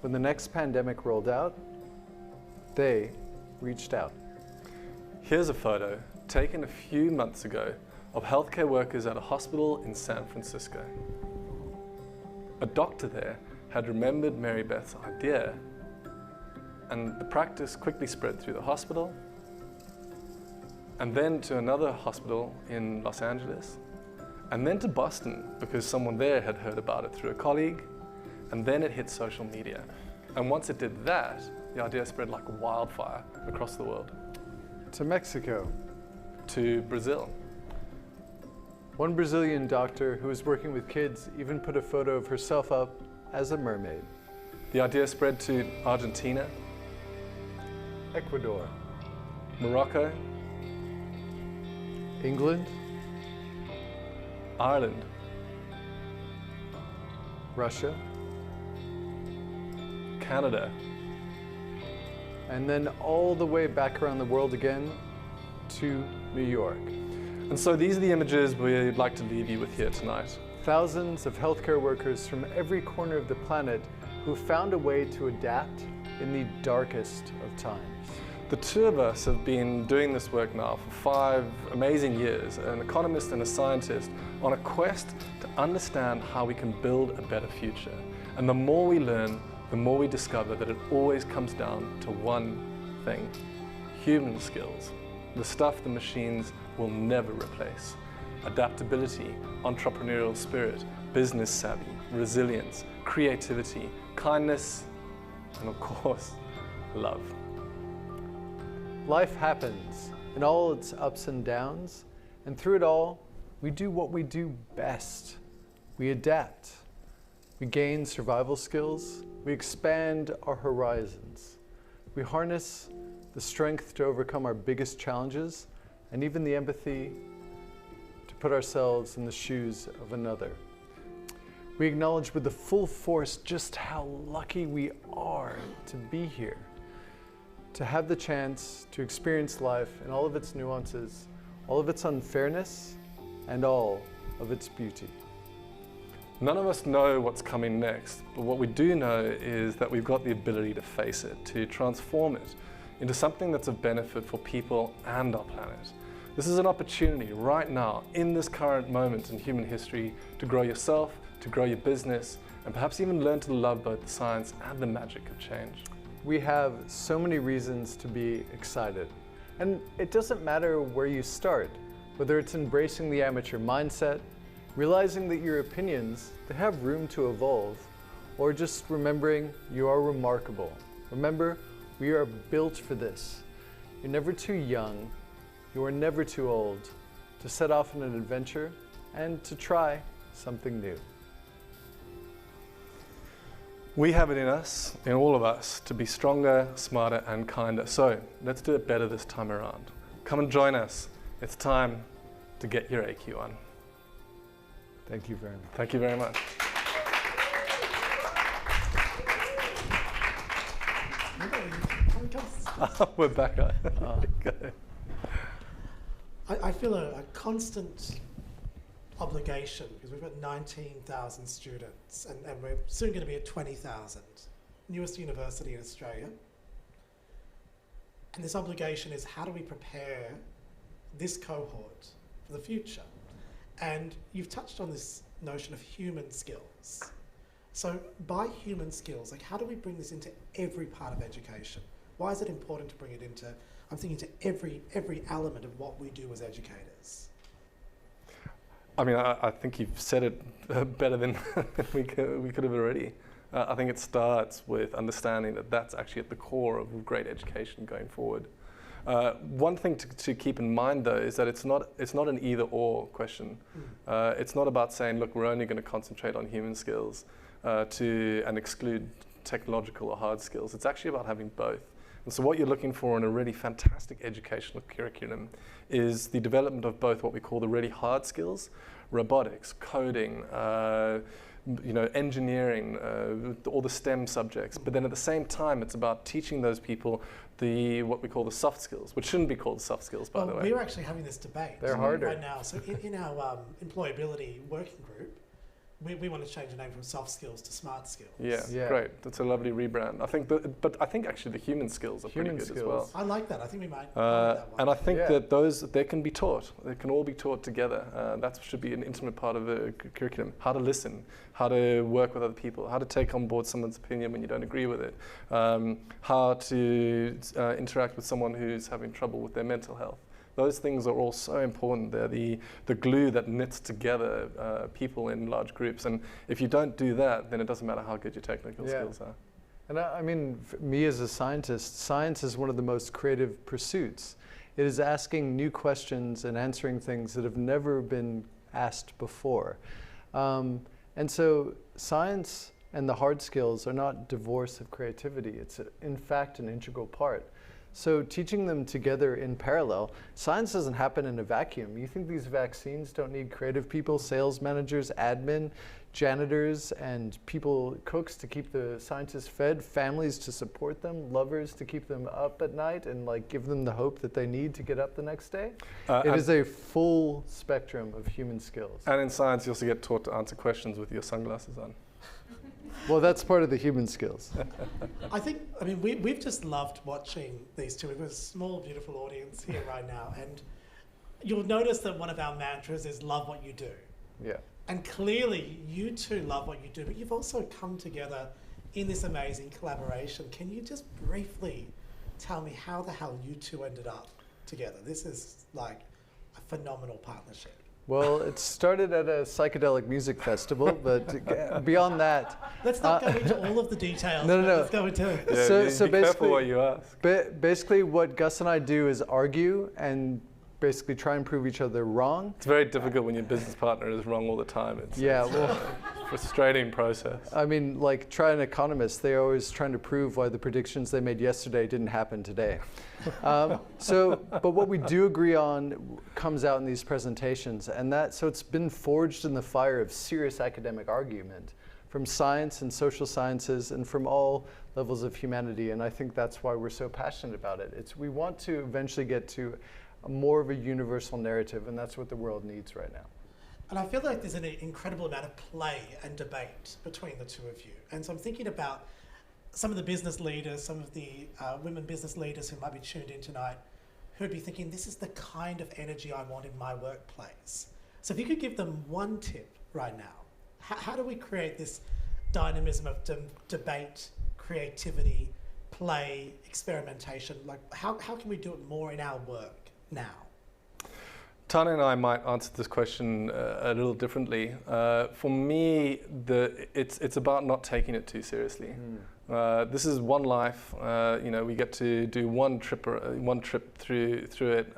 when the next pandemic rolled out, they reached out. Here's a photo taken a few months ago of healthcare workers at a hospital in San Francisco. A doctor there had remembered Mary Beth's idea, and the practice quickly spread through the hospital, and then to another hospital in Los Angeles, and then to Boston because someone there had heard about it through a colleague, and then it hit social media. And once it did that, the idea spread like wildfire across the world. To Mexico. To Brazil. One Brazilian doctor who was working with kids even put a photo of herself up as a mermaid. The idea spread to Argentina, Ecuador, Morocco, England, Ireland, Russia, Canada, and then all the way back around the world again to New York. And so these are the images we'd like to leave you with here tonight. Thousands of healthcare workers from every corner of the planet who found a way to adapt in the darkest of times. The two of us have been doing this work now for 5 amazing years, an economist and a scientist, on a quest to understand how we can build a better future. And the more we learn, the more we discover that it always comes down to one thing: human skills, the stuff the machines will never replace. Adaptability, entrepreneurial spirit, business savvy, resilience, creativity, kindness, and of course, love. Life happens in all its ups and downs, and through it all, we do what we do best. We adapt. We gain survival skills. We expand our horizons. We harness the strength to overcome our biggest challenges, and even the empathy to put ourselves in the shoes of another. We acknowledge with the full force just how lucky we are to be here, to have the chance to experience life in all of its nuances, all of its unfairness, and all of its beauty. None of us know what's coming next, but what we do know is that we've got the ability to face it, to transform it into something that's of benefit for people and our planet. This is an opportunity right now, in this current moment in human history, to grow yourself, to grow your business, and perhaps even learn to love both the science and the magic of change. We have so many reasons to be excited. And it doesn't matter where you start, whether it's embracing the amateur mindset, realizing that your opinions, they have room to evolve, or just remembering you are remarkable. Remember, we are built for this. You're never too young, you are never too old to set off on an adventure and to try something new. We have it in us, in all of us, to be stronger, smarter, and kinder. So let's do it better this time around. Come and join us. It's time to get your AQ on. Thank you very much. Thank you very much. We're back on. I feel a constant obligation because we've got 19,000 students and we're soon going to be at 20,000, newest university in Australia. And this obligation is how do we prepare this cohort for the future? And you've touched on this notion of human skills. So by human skills, like how do we bring this into every part of education? Why is it important to bring it into, I'm thinking, to every element of what we do as educators? I mean, I think you've said it better than we could have already. I think it starts with understanding that that's actually at the core of great education going forward. One thing to keep in mind, though, is that it's not an either-or question. It's not about saying, look, we're only going to concentrate on human skills and exclude technological or hard skills. It's actually about having both. And so what you're looking for in a really fantastic educational curriculum is the development of both what we call the really hard skills, robotics, coding, engineering, all the STEM subjects. But then at the same time, it's about teaching those people what we call the soft skills, which shouldn't be called soft skills, by the way. We're actually having this debate They're harder right now. So in our employability working group, we want to change the name from soft skills to smart skills. Yeah. Great. That's a lovely rebrand. I think, but I think actually the human skills are pretty good as well. I like that. I think we might that one. And I think that they can be taught. They can all be taught together. That should be an intimate part of the curriculum. How to listen, how to work with other people, how to take on board someone's opinion when you don't agree with it, how to interact with someone who's having trouble with their mental health. Those things are all so important. They're the glue that knits together people in large groups. And if you don't do that, then it doesn't matter how good your technical skills are. And I mean, for me as a scientist, science is one of the most creative pursuits. It is asking new questions and answering things that have never been asked before. And so science and the hard skills are not divorced of creativity. It's in fact an integral part. So teaching them together in parallel, science doesn't happen in a vacuum. You think these vaccines don't need creative people, sales managers, admin, janitors, and cooks to keep the scientists fed, families to support them, lovers to keep them up at night and give them the hope that they need to get up the next day? It is a full spectrum of human skills. And in science, you also get taught to answer questions with your sunglasses on. Well, that's part of the human skills. We've just loved watching these two. We've got a small, beautiful audience here right now. And you'll notice that one of our mantras is love what you do. Yeah. And clearly, you two love what you do, but you've also come together in this amazing collaboration. Can you just briefly tell me how the hell you two ended up together? This is like a phenomenal partnership. Well, it started at a psychedelic music festival, but beyond that... Let's not go into all of the details. No. Let's go into... So be careful what you ask. Basically, what Gus and I do is argue and basically try and prove each other wrong. It's very difficult when your business partner is wrong all the time. It's a frustrating process. I mean, try an economist. They're always trying to prove why the predictions they made yesterday didn't happen today. But what we do agree on comes out in these presentations, and so it's been forged in the fire of serious academic argument from science and social sciences and from all levels of humanity, and I think that's why we're so passionate about it. We want to eventually get to more of a universal narrative, and that's what the world needs right now. And I feel like there's an incredible amount of play and debate between the two of you. And so I'm thinking about some of the business leaders, some of the women business leaders who might be tuned in tonight, who'd be thinking, this is the kind of energy I want in my workplace. So if you could give them one tip right now How do we create this dynamism of debate, creativity, play, experimentation? Like, how can we do it more in our work now? Tana and I might answer this question a little differently. For me, it's about not taking it too seriously. This is one life. We get to do one trip through it.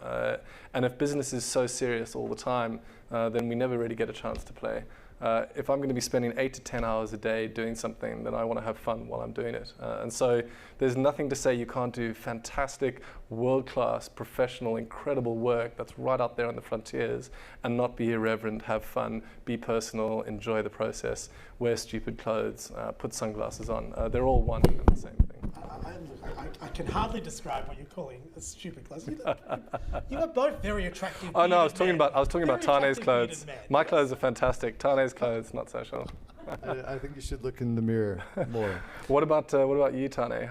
And if business is so serious all the time, then we never really get a chance to play. If I'm going to be spending 8 to 10 hours a day doing something, then I want to have fun while I'm doing it. And so there's nothing to say you can't do fantastic, world-class, professional, incredible work that's right out there on the frontiers and not be irreverent, have fun, be personal, enjoy the process, wear stupid clothes, put sunglasses on. They're all one and the same thing. I can hardly describe what you're calling a stupid clothes. You are both very attractive. Oh no, I was talking men. about Tane's clothes. Men. My clothes are fantastic. Tane's clothes, not so sure. I think you should look in the mirror more. What about you, Tane?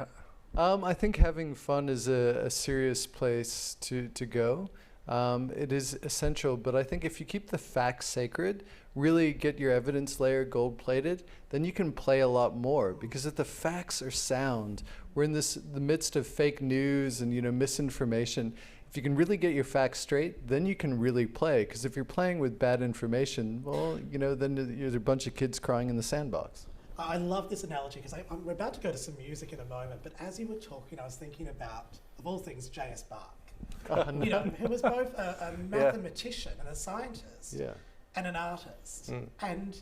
I think having fun is a serious place to go. It is essential, but I think if you keep the facts sacred, really get your evidence layer gold-plated, then you can play a lot more. Because if the facts are sound, we're in the midst of fake news and misinformation. If you can really get your facts straight, then you can really play. Because if you're playing with bad information, well, then there's a bunch of kids crying in the sandbox. I love this analogy because we're about to go to some music in a moment. But as you were talking, I was thinking about, of all things, J.S. Bach. Who was both a mathematician and a scientist and an artist. And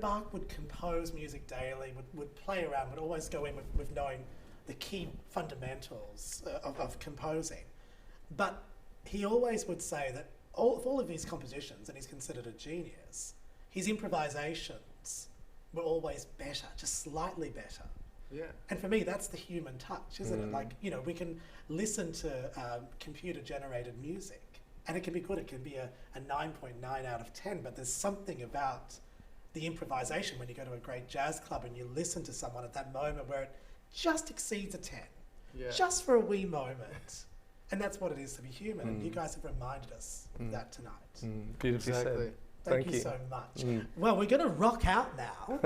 Bach would compose music daily, would play around, would always go in with knowing the key fundamentals of composing. But he always would say that all of his compositions, and he's considered a genius, his improvisations were always better, just slightly better. Yeah. And for me, that's the human touch, isn't it? Like, we can listen to computer-generated music, and it can be good. It can be a 9.9 out of 10, but there's something about the improvisation when you go to a great jazz club and you listen to someone at that moment where it just exceeds a 10, just for a wee moment. And that's what it is to be human, and you guys have reminded us of that tonight. Beautifully said. Thank you so much. Well, we're going to rock out now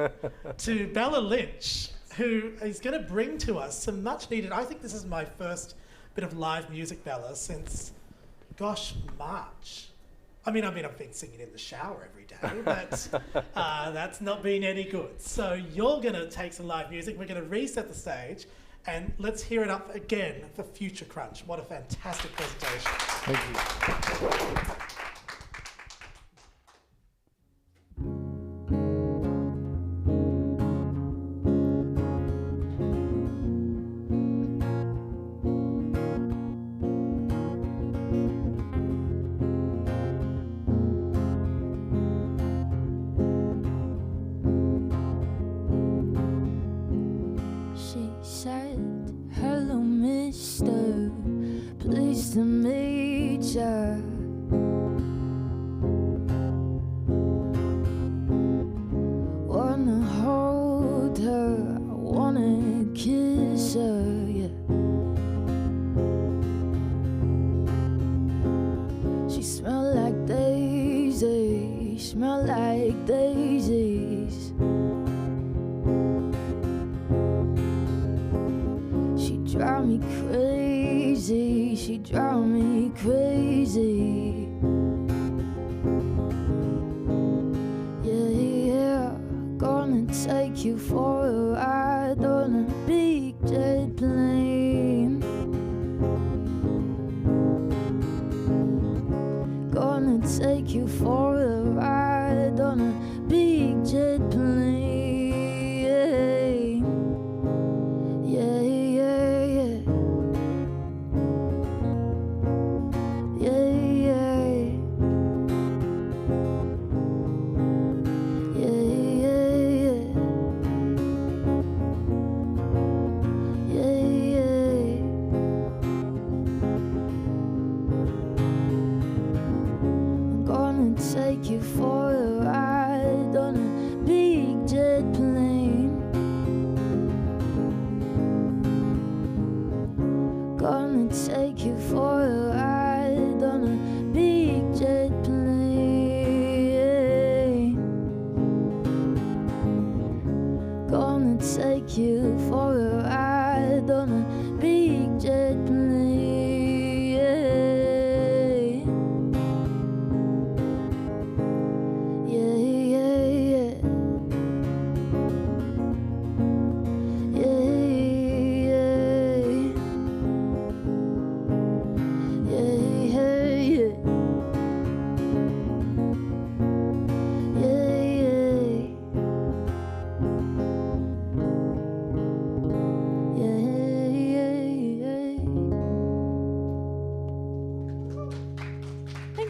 to Bella Lynch, who is going to bring to us some much needed. I think this is my first bit of live music, Bella, since, gosh, March. I've been singing in the shower every day, but that's not been any good. So you're going to take some live music. We're going to reset the stage, and let's hear it up again for Future Crunch. What a fantastic presentation. Thank you.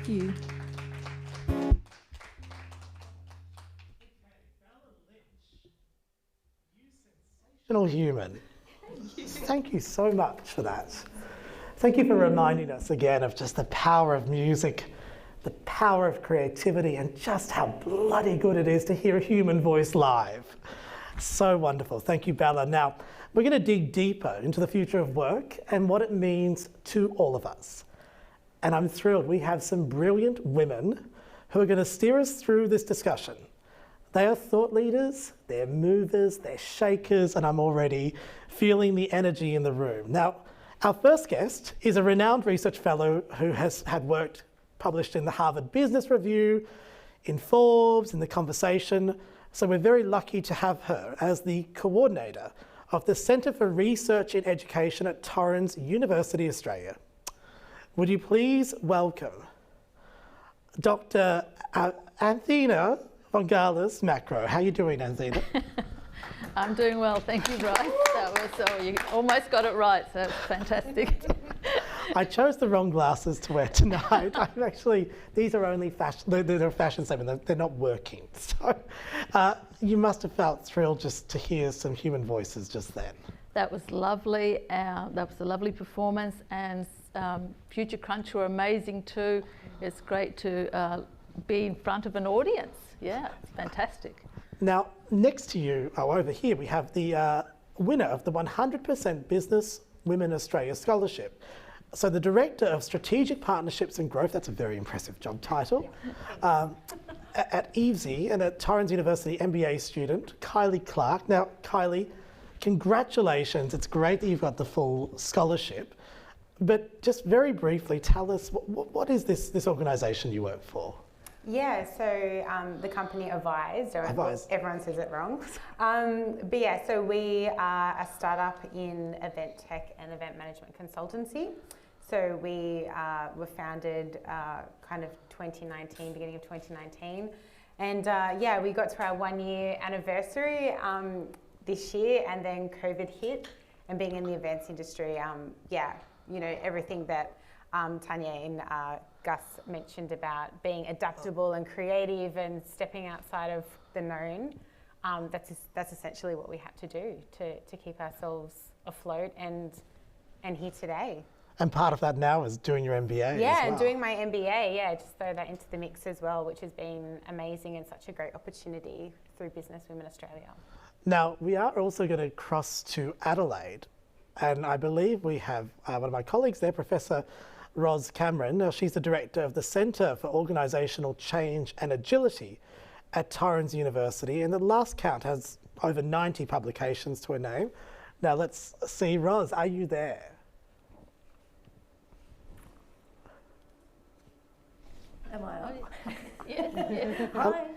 you. Human. Thank you so much for that. Thank you for reminding us again of just the power of music, the power of creativity, and just how bloody good it is to hear a human voice live. So wonderful. Thank you, Bella. Now, we're going to dig deeper into the future of work and what it means to all of us. And I'm thrilled we have some brilliant women who are going to steer us through this discussion. They are thought leaders, they're movers, they're shakers, and I'm already feeling the energy in the room. Now, our first guest is a renowned research fellow who has had work published in the Harvard Business Review, in Forbes, in The Conversation. So we're very lucky to have her as the coordinator of the Centre for Research in Education at Torrens University, Australia. Would you please welcome Dr. Anthena Vongalis Macro. How are you doing, Anthena? I'm doing well, thank you, Bryce. You almost got it right, so it's fantastic. I chose the wrong glasses to wear tonight. I'm actually, these are only fashion, they're a fashion statement, they're not working. So you must have felt thrilled just to hear some human voices just then. That was lovely. That was a lovely performance, and Future Crunch were amazing too. It's great to be in front of an audience. Yeah, it's fantastic. Now, next to you, over here, we have the winner of the 100% Business Women Australia Scholarship. So the Director of Strategic Partnerships and Growth, that's a very impressive job title, at EVSI and at Torrens University MBA student, Kylie Clark. Now, Kylie, congratulations. It's great that you've got the full scholarship. But just very briefly, tell us, what is this organisation you work for? Yeah, so the company Avise, everyone says it wrong. But yeah, so we are a startup in event tech and event management consultancy. So we were founded kind of 2019, beginning of 2019. And yeah, we got to our 1 year anniversary this year, and then COVID hit. And being in the events industry, yeah, you know, everything that Tanya and Gus mentioned about being adaptable and creative and stepping outside of the known, that's essentially what we had to do to keep ourselves afloat and here today. And part of that now is doing your MBA. Yeah, and doing my MBA, yeah, just throw that into the mix as well, which has been amazing and such a great opportunity through Business Women Australia. Now, we are also going to cross to Adelaide, and I believe we have one of my colleagues there, Professor Ros Cameron. Now, she's the director of the Centre for Organisational Change and Agility at Torrens University, and the last count has over 90 publications to her name. Now, let's see, Ros, are you there? Am I on? Yeah. Hi.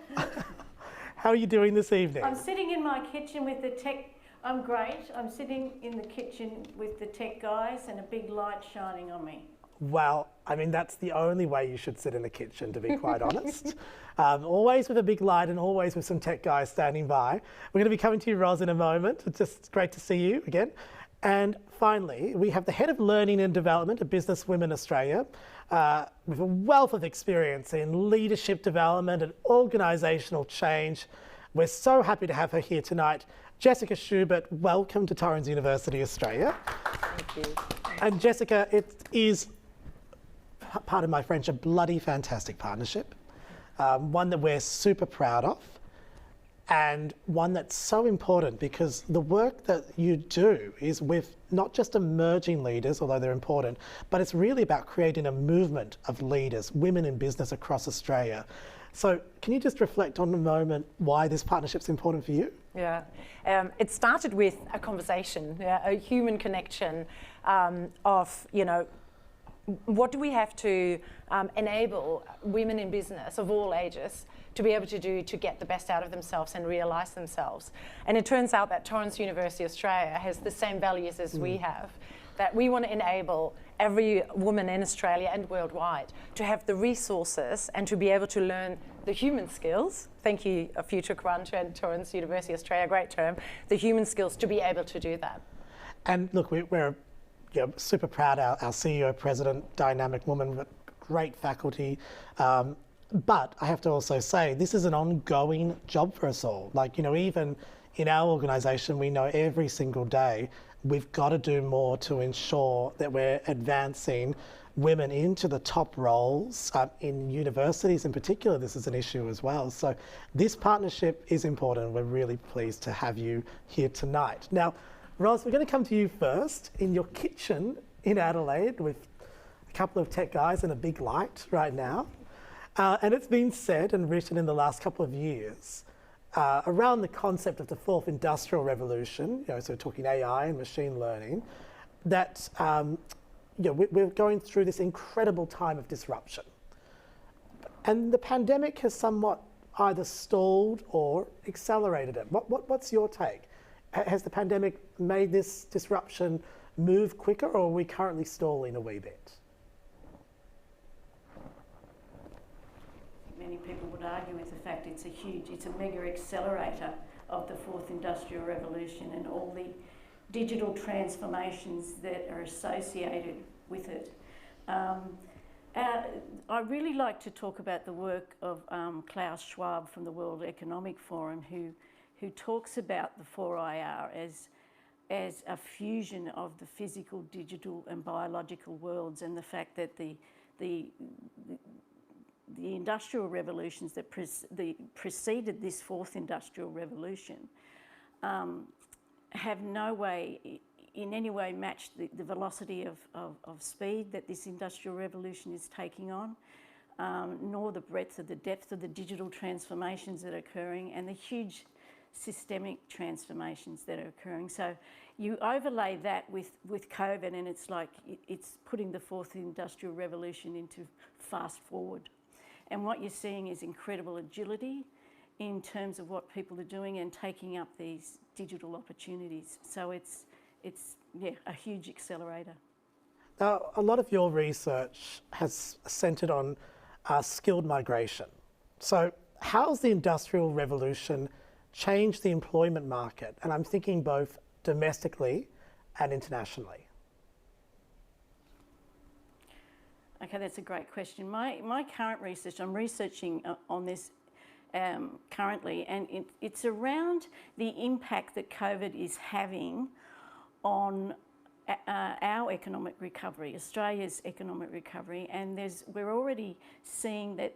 How are you doing this evening? I'm sitting in my kitchen with the tech. I'm great. I'm sitting in the kitchen with the tech guys and a big light shining on me. Well, I mean, that's the only way you should sit in the kitchen, to be quite honest. Always with a big light and always with some tech guys standing by. We're going to be coming to you, Ros, in a moment. It's just great to see you again. And finally, we have the Head of Learning and Development at Business Women Australia, with a wealth of experience in leadership development and organisational change. We're so happy to have her here tonight. Jessica Schubert, welcome to Torrens University, Australia. Thank you. And Jessica, it is, pardon my French, a bloody fantastic partnership, one that we're super proud of, and one that's so important because the work that you do is with not just emerging leaders, although they're important, but it's really about creating a movement of leaders, women in business across Australia. So can you just reflect on a moment why this partnership's important for you? Yeah, it started with a conversation, a human connection of, you know, what do we have to enable women in business of all ages to be able to do to get the best out of themselves and realise themselves. And it turns out that Torrens University Australia has the same values as we have, that we want to enable every woman in Australia and worldwide to have the resources and to be able to learn the human skills. Thank you, Future Crunch and Torrens University Australia, great term, the human skills to be able to do that. And look, we're super proud, our CEO, President, dynamic woman, great faculty. But I have to also say, this is an ongoing job for us all. Like, you know, even in our organisation, we know every single day we've got to do more to ensure that we're advancing women into the top roles. In universities in particular, this is an issue as well. So this partnership is important. We're really pleased to have you here tonight. Now, Ros, we're going to come to you first in your kitchen in Adelaide with a couple of tech guys and a big light right now. And it's been said and written in the last couple of years around the concept of the fourth industrial revolution, you know, so talking AI and machine learning, that you know, we're going through this incredible time of disruption. And the pandemic has somewhat either stalled or accelerated it. What's your take? Has the pandemic made this disruption move quicker, or are we currently stalling a wee bit? Many people would argue with the fact it's a mega accelerator of the fourth industrial revolution and all the digital transformations that are associated with it. I really like to talk about the work of Klaus Schwab from the World Economic Forum, who talks about the 4IR as a fusion of the physical, digital and biological worlds, and the fact that the industrial revolutions that preceded this fourth industrial revolution have no way, in any way, matched the velocity of speed that this industrial revolution is taking on, nor the breadth or the depth of the digital transformations that are occurring and the huge systemic transformations that are occurring. So you overlay that with COVID, and it's like it's putting the fourth industrial revolution into fast forward. And what you're seeing is incredible agility in terms of what people are doing and taking up these digital opportunities. So it's a huge accelerator. Now, a lot of your research has centred on skilled migration. So how's the Industrial Revolution changed the employment market? And I'm thinking both domestically and internationally. Okay, that's a great question. My current research, I'm researching on this currently, and it's around the impact that COVID is having on our economic recovery, Australia's economic recovery, and we're already seeing that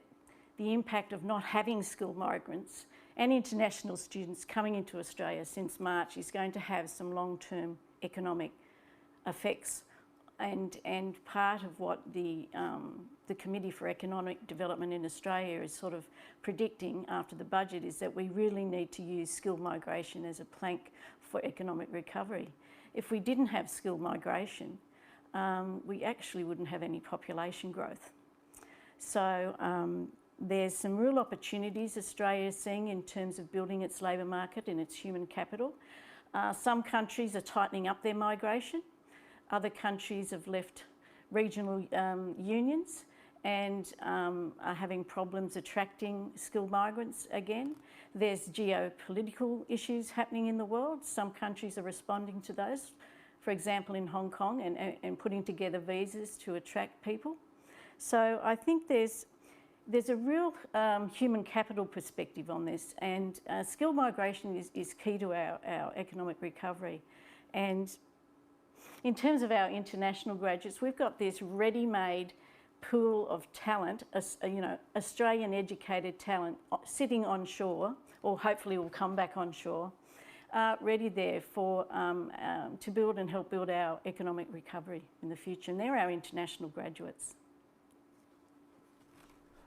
the impact of not having skilled migrants and international students coming into Australia since March is going to have some long-term economic effects. And part of what the Committee for Economic Development in Australia is sort of predicting after the budget is that we really need to use skilled migration as a plank for economic recovery. If we didn't have skilled migration, we actually wouldn't have any population growth. So there's some real opportunities Australia is seeing in terms of building its labour market and its human capital. Some countries are tightening up their migration. Other countries have left regional unions and are having problems attracting skilled migrants again. There's geopolitical issues happening in the world. Some countries are responding to those, for example in Hong Kong, and putting together visas to attract people. So I think there's a real human capital perspective on this, and skilled migration is key to our economic recovery. And in terms of our international graduates, we've got this ready-made pool of talent, Australian educated talent sitting onshore, or hopefully will come back onshore, ready there for to build and help build our economic recovery in the future. And they're our international graduates.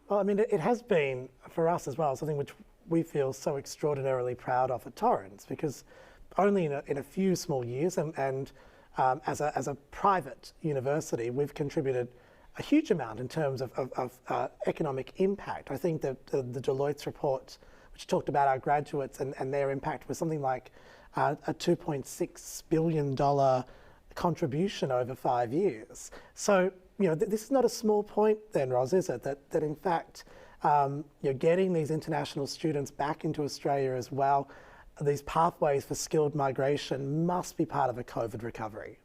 Well, I mean, it has been, for us as well, something which we feel so extraordinarily proud of at Torrens, because only in a few small years and as a private university, we've contributed a huge amount in terms of economic impact. I think that the Deloitte's report, which talked about our graduates and their impact, was something like a $2.6 billion contribution over 5 years. So, you know, this is not a small point then, Ros, is it? That in fact, getting these international students back into Australia as well, these pathways for skilled migration must be part of a COVID recovery.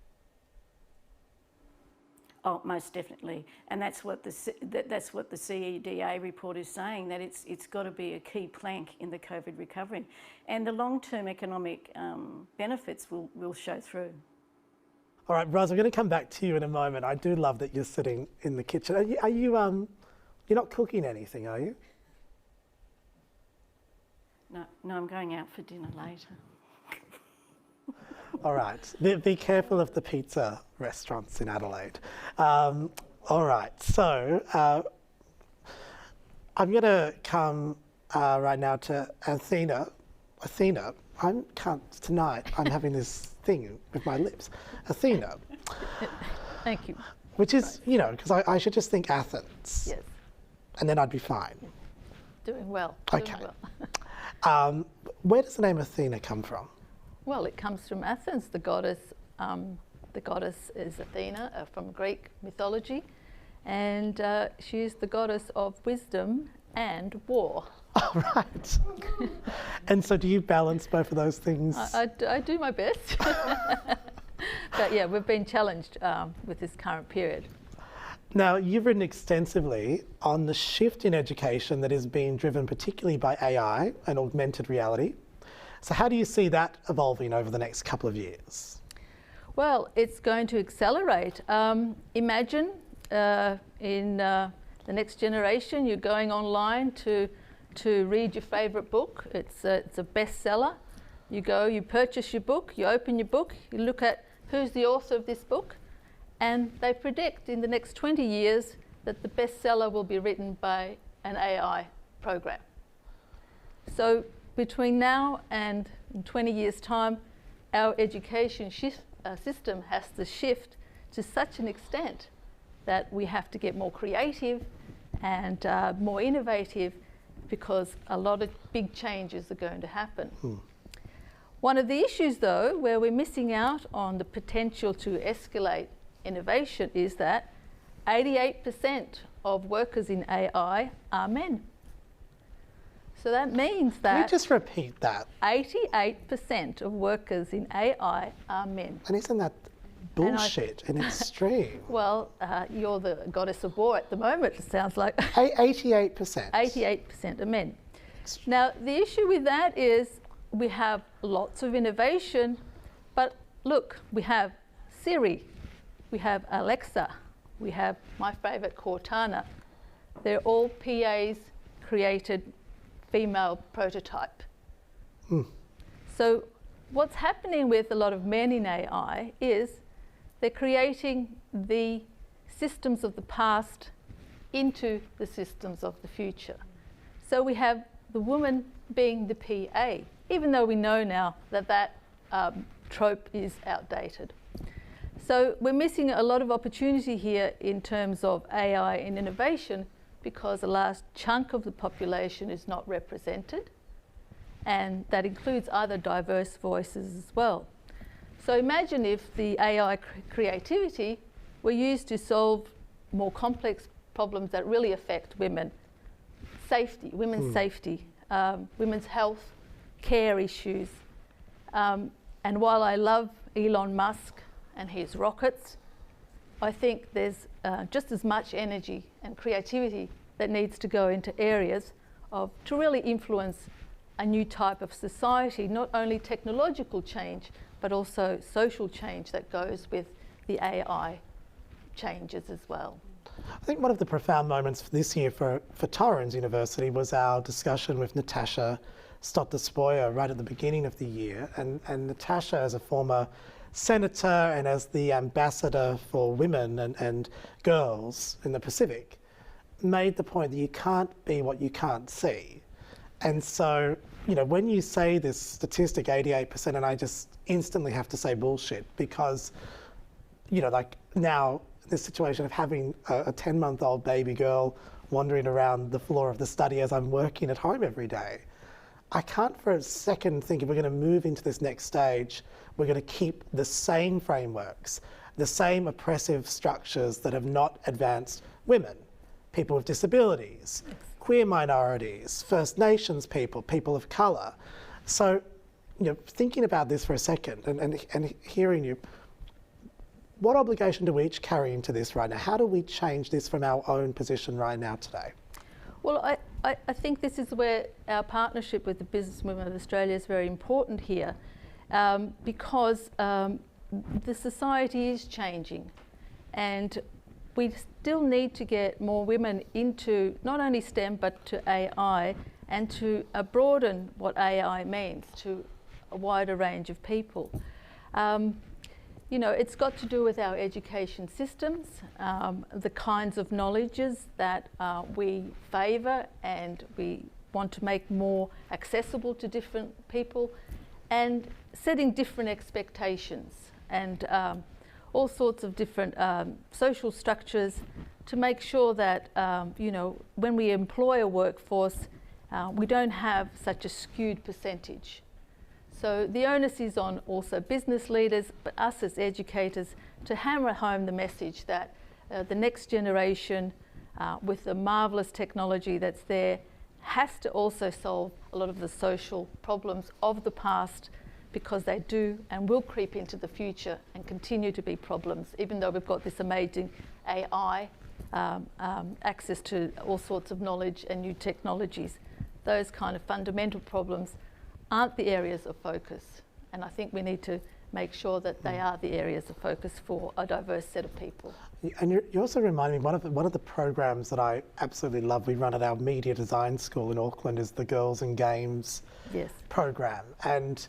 Oh, most definitely, and that's what the CEDA report is saying, that it's got to be a key plank in the COVID recovery, and the long-term economic benefits will show through. All right, Roz, I'm going to come back to you in a moment. I do love that you're sitting in the kitchen. Are you you're not cooking anything, are you? No, I'm going out for dinner later. All right, be careful of the pizza restaurants in Adelaide. All right, so I'm going to come right now to Athena. Athena, tonight I'm having this thing with my lips. Athena. Thank you. Which is, you know, because I should just think Athens. Yes. And then I'd be fine. Doing well. Okay. Doing well. Where does the name Athena come from? Well, it comes from Athens. The goddess is Athena from Greek mythology, and she is the goddess of wisdom and war. Oh, right. And so do you balance both of those things? I do my best. But yeah, we've been challenged with this current period. Now, you've written extensively on the shift in education that is being driven particularly by AI and augmented reality. So how do you see that evolving over the next couple of years? Well, it's going to accelerate. Imagine in the next generation, you're going online to read your favourite book. It's a bestseller. You go, you purchase your book, you open your book, you look at who's the author of this book, and they predict in the next 20 years that the bestseller will be written by an AI program. So between now and in 20 years' time, our education system has to shift to such an extent that we have to get more creative and more innovative, because a lot of big changes are going to happen. One of the issues, though, where we're missing out on the potential to escalate innovation is that 88% of workers in AI are men. So that means that... Can you just repeat that? 88% of workers in AI are men. And isn't that bullshit in extreme? Well, you're the goddess of war at the moment, it sounds like. 88%? 88% are men. Now, the issue with that is we have lots of innovation, but look, we have Siri, we have Alexa, we have my favourite Cortana. They're all PAs created female prototype. So what's happening with a lot of men in AI is they're creating the systems of the past into the systems of the future. So we have the woman being the PA, even though we know now that trope is outdated. So we're missing a lot of opportunity here in terms of AI and innovation, because a large chunk of the population is not represented, and that includes other diverse voices as well. So imagine if the AI creativity were used to solve more complex problems that really affect women. Safety, women's safety, women's health, care issues. And while I love Elon Musk and his rockets, I think there's just as much energy and creativity that needs to go into areas to really influence a new type of society, not only technological change, but also social change that goes with the AI changes as well. I think one of the profound moments this year for Torrens University was our discussion with Natasha Stott-Despoja right at the beginning of the year. And Natasha, as a former senator and as the ambassador for women and girls in the Pacific, made the point that you can't be what you can't see. And so, you know, when you say this statistic, 88%, and I just instantly have to say bullshit, because, you know, like now, this situation of having a 10-month-old baby girl wandering around the floor of the study as I'm working at home every day, I can't for a second think if we're going to move into this next stage, we're going to keep the same frameworks, the same oppressive structures that have not advanced women, people with disabilities, queer minorities, First Nations people, people of colour. So, you know, thinking about this for a second and hearing you, what obligation do we each carry into this right now? How do we change this from our own position right now today? Well, I think this is where our partnership with the Businesswomen of Australia is very important here, because the society is changing, and we still need to get more women into not only STEM but to AI, and to broaden what AI means to a wider range of people. You know, it's got to do with our education systems, the kinds of knowledges that we favour and we want to make more accessible to different people, and setting different expectations and all sorts of different social structures to make sure that, you know, when we employ a workforce, we don't have such a skewed percentage. So the onus is on also business leaders, but us as educators, to hammer home the message that the next generation, with the marvellous technology that's there, has to also solve a lot of the social problems of the past, because they do and will creep into the future and continue to be problems, even though we've got this amazing AI, access to all sorts of knowledge and new technologies. Those kind of fundamental problems aren't the areas of focus, and I think we need to make sure that they are the areas of focus for a diverse set of people. And you also remind me, one of the programs that I absolutely love, we run at our media design school in Auckland, is the Girls and Games program. And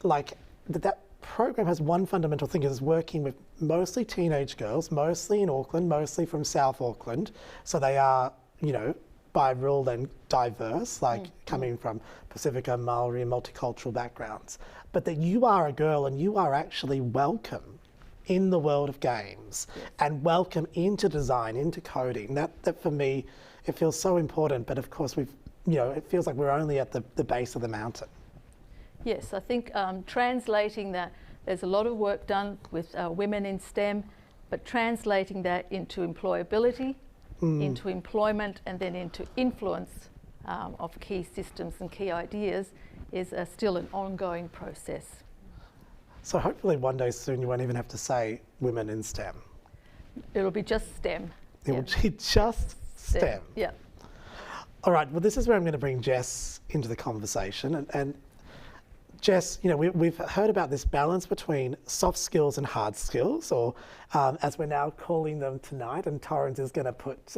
like that program has one fundamental thing, is working with mostly teenage girls, mostly in Auckland, mostly from South Auckland. So they are, you know, bi-rural and diverse, like coming from Pacifica, Maori and multicultural backgrounds. But that you are a girl and you are actually welcome in the world of games and welcome into design, into coding. That for me, it feels so important. But of course, we've, you know, it feels like we're only at the base of the mountain. Yes, I think translating that, there's a lot of work done with women in STEM, but translating that into employability, into employment, and then into influence of key systems and key ideas is still an ongoing process. So hopefully one day soon you won't even have to say women in STEM. It'll be just STEM. It will be just STEM. Yeah. All right, well, this is where I'm going to bring Jess into the conversation. And Jess, you know, we've heard about this balance between soft skills and hard skills, or as we're now calling them tonight, and Torrens is going to put,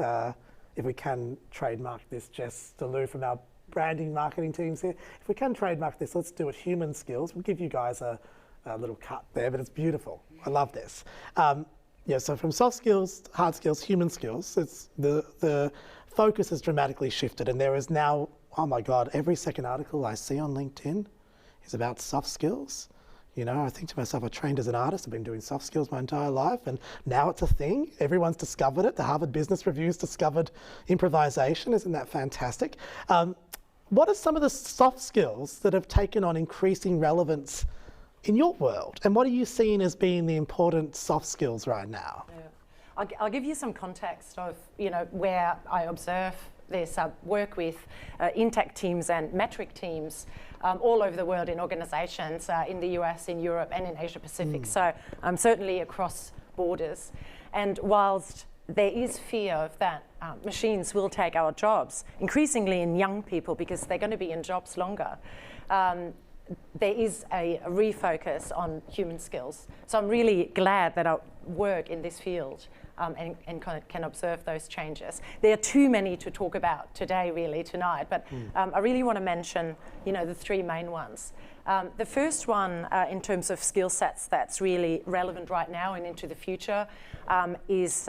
if we can trademark this, Jess DeLu from our branding marketing teams here, if we can trademark this, let's do it, human skills. We'll give you guys a little cut there, but it's beautiful. I love this. Yeah, so from soft skills, hard skills, human skills, it's the focus has dramatically shifted, and there is now, oh my God, every second article I see on LinkedIn is about soft skills. You know, I think to myself, I trained as an artist, I've been doing soft skills my entire life, and now it's a thing. Everyone's discovered it. The Harvard Business Review's discovered improvisation. Isn't that fantastic? What are some of the soft skills that have taken on increasing relevance in your world? And what are you seeing as being the important soft skills right now? Yeah. I'll give you some context of, you know, where I observe this, work with intact teams and metric teams all over the world in organizations in the US, in Europe and in Asia Pacific. So certainly across borders. And whilst there is fear of that machines will take our jobs, increasingly in young people because they're going to be in jobs longer, there is a refocus on human skills. So I'm really glad that I work in this field and can observe those changes. There are too many to talk about today, really, tonight, but I really want to mention, you know, the three main ones. The first one, in terms of skill sets that's really relevant right now and into the future, is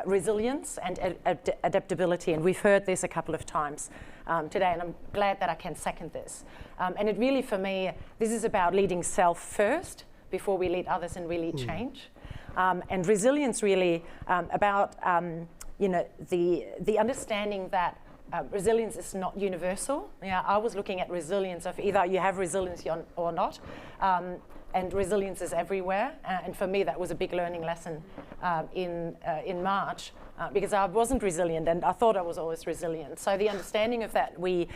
resilience and adaptability, and we've heard this a couple of times today, and I'm glad that I can second this. And it really, for me, this is about leading self first before we lead others and really change. And resilience really about you know, the understanding that resilience is not universal. Yeah, I was looking at resilience of either you have resilience or not, and resilience is everywhere. And for me, that was a big learning lesson in March. Because I wasn't resilient and I thought I was always resilient. So the understanding of that, we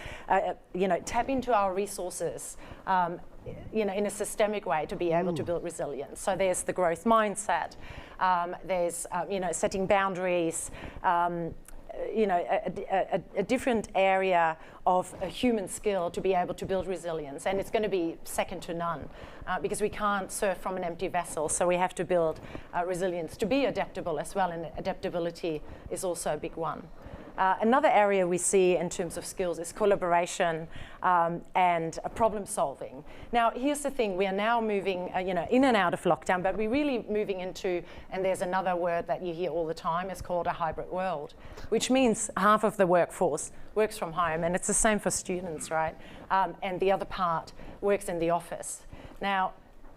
you know, tap into our resources in a systemic way to be able to build resilience. So there's the growth mindset, there's setting boundaries, a different area of a human skill to be able to build resilience, and it's going to be second to none because we can't serve from an empty vessel, so we have to build resilience to be adaptable as well, and adaptability is also a big one. Another area we see in terms of skills is collaboration and problem solving. Now, here's the thing: we are now moving, in and out of lockdown, but we're really moving into, and there's another word that you hear all the time, is called a hybrid world, which means half of the workforce works from home, and it's the same for students, right? And the other part works in the office. Now,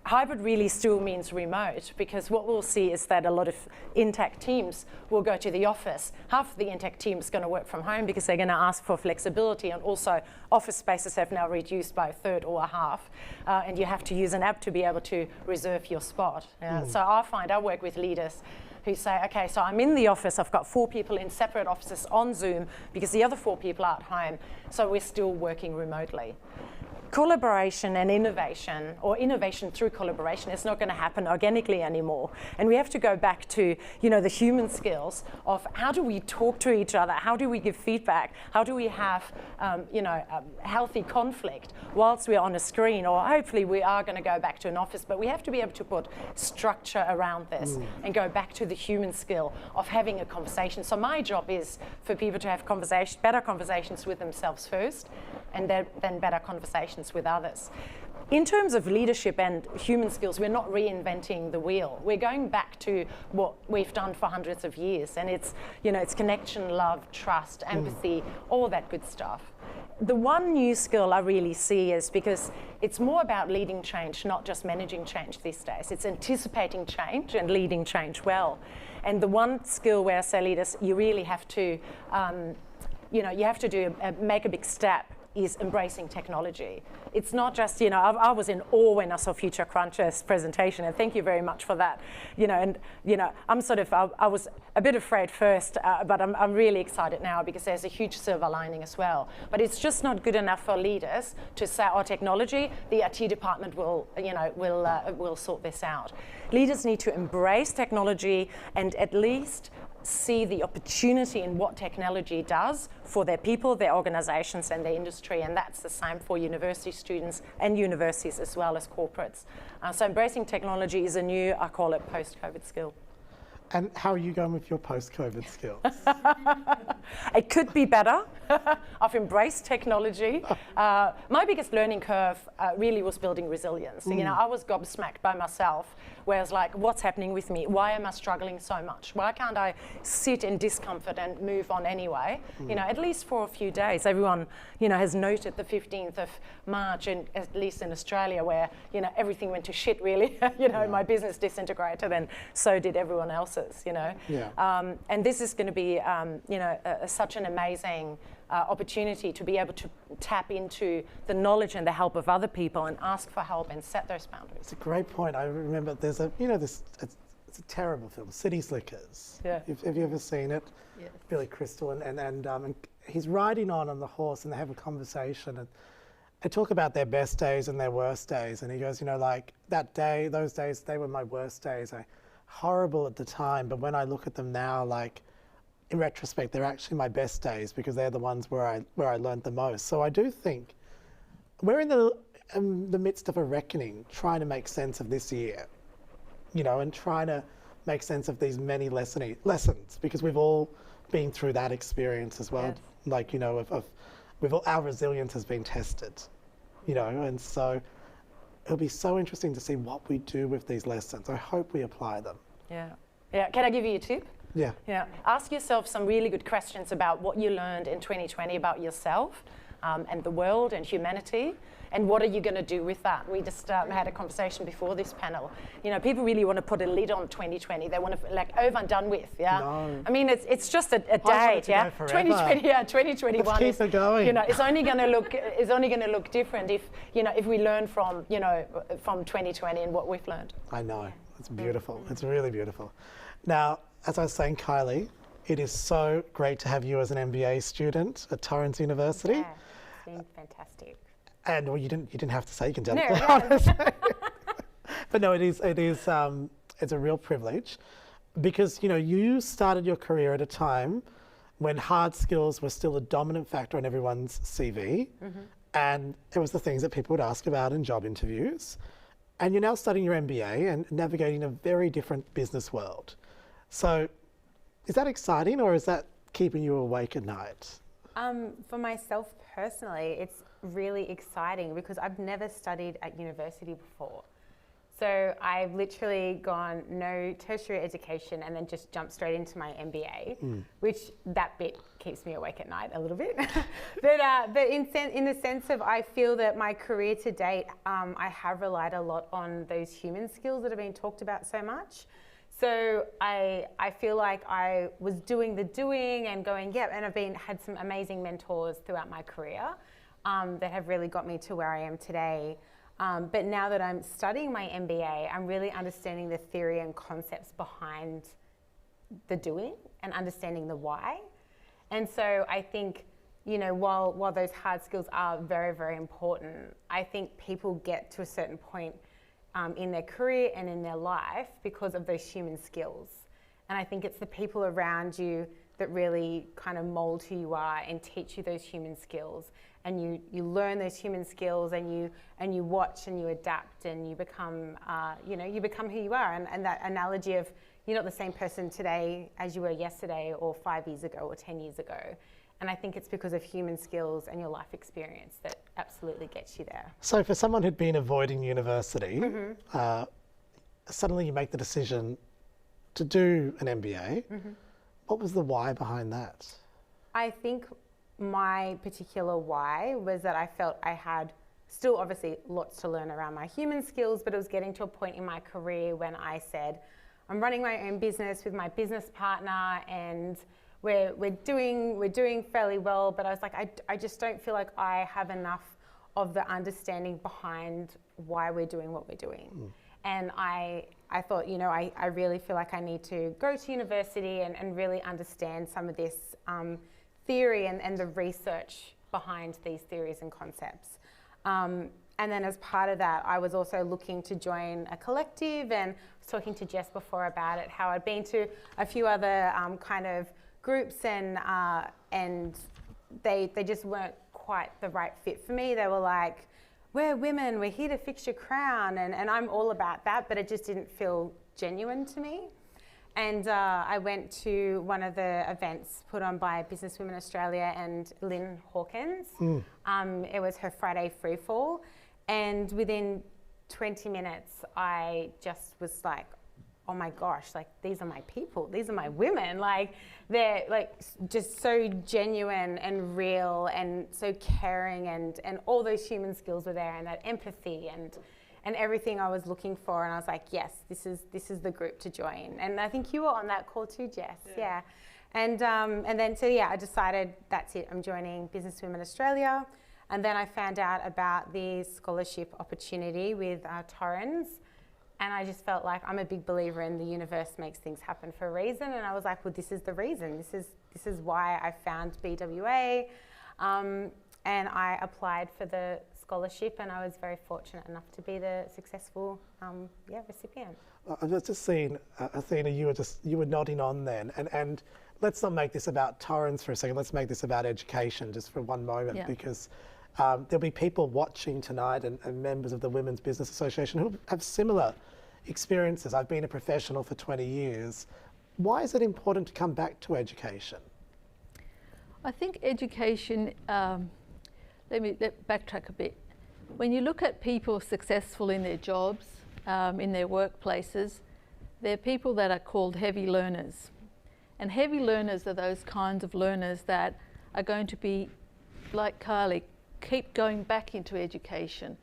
hybrid really still means remote, because what we'll see is that a lot of Intact teams will go to the office. Half of the Intact team is going to work from home because they're going to ask for flexibility, and also office spaces have now reduced by a third or a half, and you have to use an app to be able to reserve your spot. So I work with leaders who say, okay, so I'm in the office, I've got 4 people in separate offices on Zoom because the other 4 people are at home, so we're still working remotely. Collaboration and innovation, or innovation through collaboration, is not going to happen organically anymore. And we have to go back to, the human skills of how do we talk to each other, how do we give feedback, how do we have, healthy conflict whilst we're on a screen, or hopefully we are going to go back to an office, but we have to be able to put structure around this and go back to the human skill of having a conversation. So my job is for people to have better conversations with themselves first, and then better conversations with others. In terms of leadership and human skills, we're not reinventing the wheel. We're going back to what we've done for hundreds of years, and it's connection, love, trust, empathy, all that good stuff. The one new skill I really see is, because it's more about leading change, not just managing change these days. It's anticipating change and leading change well. And the one skill where I say leaders, you really have to, you have to make a big step, is embracing technology. It's not just, I was in awe when I saw Future Cruncher's presentation, and thank you very much for that. I was a bit afraid first, but I'm really excited now because there's a huge silver lining as well. But it's just not good enough for leaders to say, technology, the IT department will sort this out. Leaders need to embrace technology and at least see the opportunity in what technology does for their people, their organizations, and their industry, and that's the same for university students and universities as well as corporates. So embracing technology is a new, I call it, post-COVID skill. And how are you going with your post-COVID skills? It could be better. I've embraced technology. My biggest learning curve really was building resilience. I was gobsmacked by myself, where I was like, what's happening with me? Why am I struggling so much? Why can't I sit in discomfort and move on anyway? At least for a few days. Everyone, has noted the 15th of March, and at least in Australia, where, everything went to shit, really. My business disintegrated, and so did everyone else's, and this is going to be, such an amazing opportunity to be able to tap into the knowledge and the help of other people and ask for help and set those boundaries. It's a great point. I remember there's it's a terrible film, City Slickers. Yeah. Have you ever seen it? Yeah. Billy Crystal and he's riding on the horse, and they have a conversation, and they talk about their best days and their worst days, and he goes, that day, those days, they were my worst days. Horrible at the time, but when I look at them now, in retrospect, they're actually my best days, because they're the ones where I learned the most. So I do think we're in the midst of a reckoning, trying to make sense of this year, and trying to make sense of these many lessons, because we've all been through that experience as well. Yes. Our resilience has been tested, and so it'll be so interesting to see what we do with these lessons. I hope we apply them. Yeah. Can I give you a tip? Yeah. Ask yourself some really good questions about what you learned in 2020 about yourself and the world and humanity, and what are you going to do with that? We just had a conversation before this panel. People really want to put a lid on 2020. They want to over and done with. Yeah. No. I mean, it's just a date. Yeah. 2020. Yeah. 2021. Let's keep it going. It's only going to look different if we learn from 2020 and what we've learned. I know. It's beautiful. It's really beautiful. Now, as I was saying, Kylie, it is so great to have you as an MBA student at Torrens University. Yeah, it's been fantastic. And well, you didn't have to say, you can tell No, it. Honestly. But no, it's a real privilege, because you started your career at a time when hard skills were still a dominant factor on everyone's CV, and it was the things that people would ask about in job interviews. And you're now studying your MBA and navigating a very different business world. So is that exciting, or is that keeping you awake at night? For myself personally, it's really exciting because I've never studied at university before. So I've literally gone no tertiary education and then just jumped straight into my MBA, which that bit keeps me awake at night a little bit. but in the sense of, I feel that my career to date, I have relied a lot on those human skills that have been talked about so much. So I feel like I was doing the doing and going, yep, and I've had some amazing mentors throughout my career that have really got me to where I am today. But now that I'm studying my MBA, I'm really understanding the theory and concepts behind the doing and understanding the why. And so I think, while those hard skills are very, very important, I think people get to a certain point in their career and in their life because of those human skills. And I think it's the people around you that really kind of mold who you are and teach you those human skills. And you learn those human skills, and you watch and you adapt, and you become you become who you are. And that analogy of, you're not the same person today as you were yesterday or 5 years ago or 10 years ago. And I think it's because of human skills and your life experience that absolutely gets you there. So for someone who'd been avoiding university, suddenly you make the decision to do an MBA. What was the why behind that? I think my particular why was that I felt I had still obviously lots to learn around my human skills, but it was getting to a point in my career when I said, I'm running my own business with my business partner, and we're doing fairly well, but I was like, I just don't feel like I have enough of the understanding behind why we're doing what we're doing. And I thought, I really feel like I need to go to university and really understand some of this theory and the research behind these theories and concepts. And then as part of that, I was also looking to join a collective, and I was talking to Jess before about it, how I'd been to a few other kind of groups, and they just weren't quite the right fit for me. They were like, we're women, we're here to fix your crown, and I'm all about that, but it just didn't feel genuine to me. And I went to one of the events put on by Businesswomen Australia and Lynn Hawkins. It was her Friday free fall, and within 20 minutes I just was like, oh my gosh, like, these are my people, these are my women, like, they're like just so genuine and real and so caring, and all those human skills were there, and that empathy and everything I was looking for. And I was like, yes, this is the group to join. And I think you were on that call too, Jess. Yeah. And then I decided, that's it, I'm joining Businesswomen Australia. And then I found out about the scholarship opportunity with Torrens. And I just felt like, I'm a big believer in the universe makes things happen for a reason. And I was like, well, this is the reason. This is why I found BWA. And I applied for the scholarship, and I was very fortunate enough to be the successful recipient. I was just seeing, Athena, you were nodding on then, and let's not make this about Torrens for a second. Let's make this about education just for one moment, because there'll be people watching tonight and members of the Women's Business Association who have similar experiences. I've been a professional for 20 years. Why is it important to come back to education? I think education, let me backtrack a bit. When you look at people successful in their jobs, in their workplaces, they're people that are called heavy learners. And heavy learners are those kinds of learners that are going to be, like Carly, keep going back into education.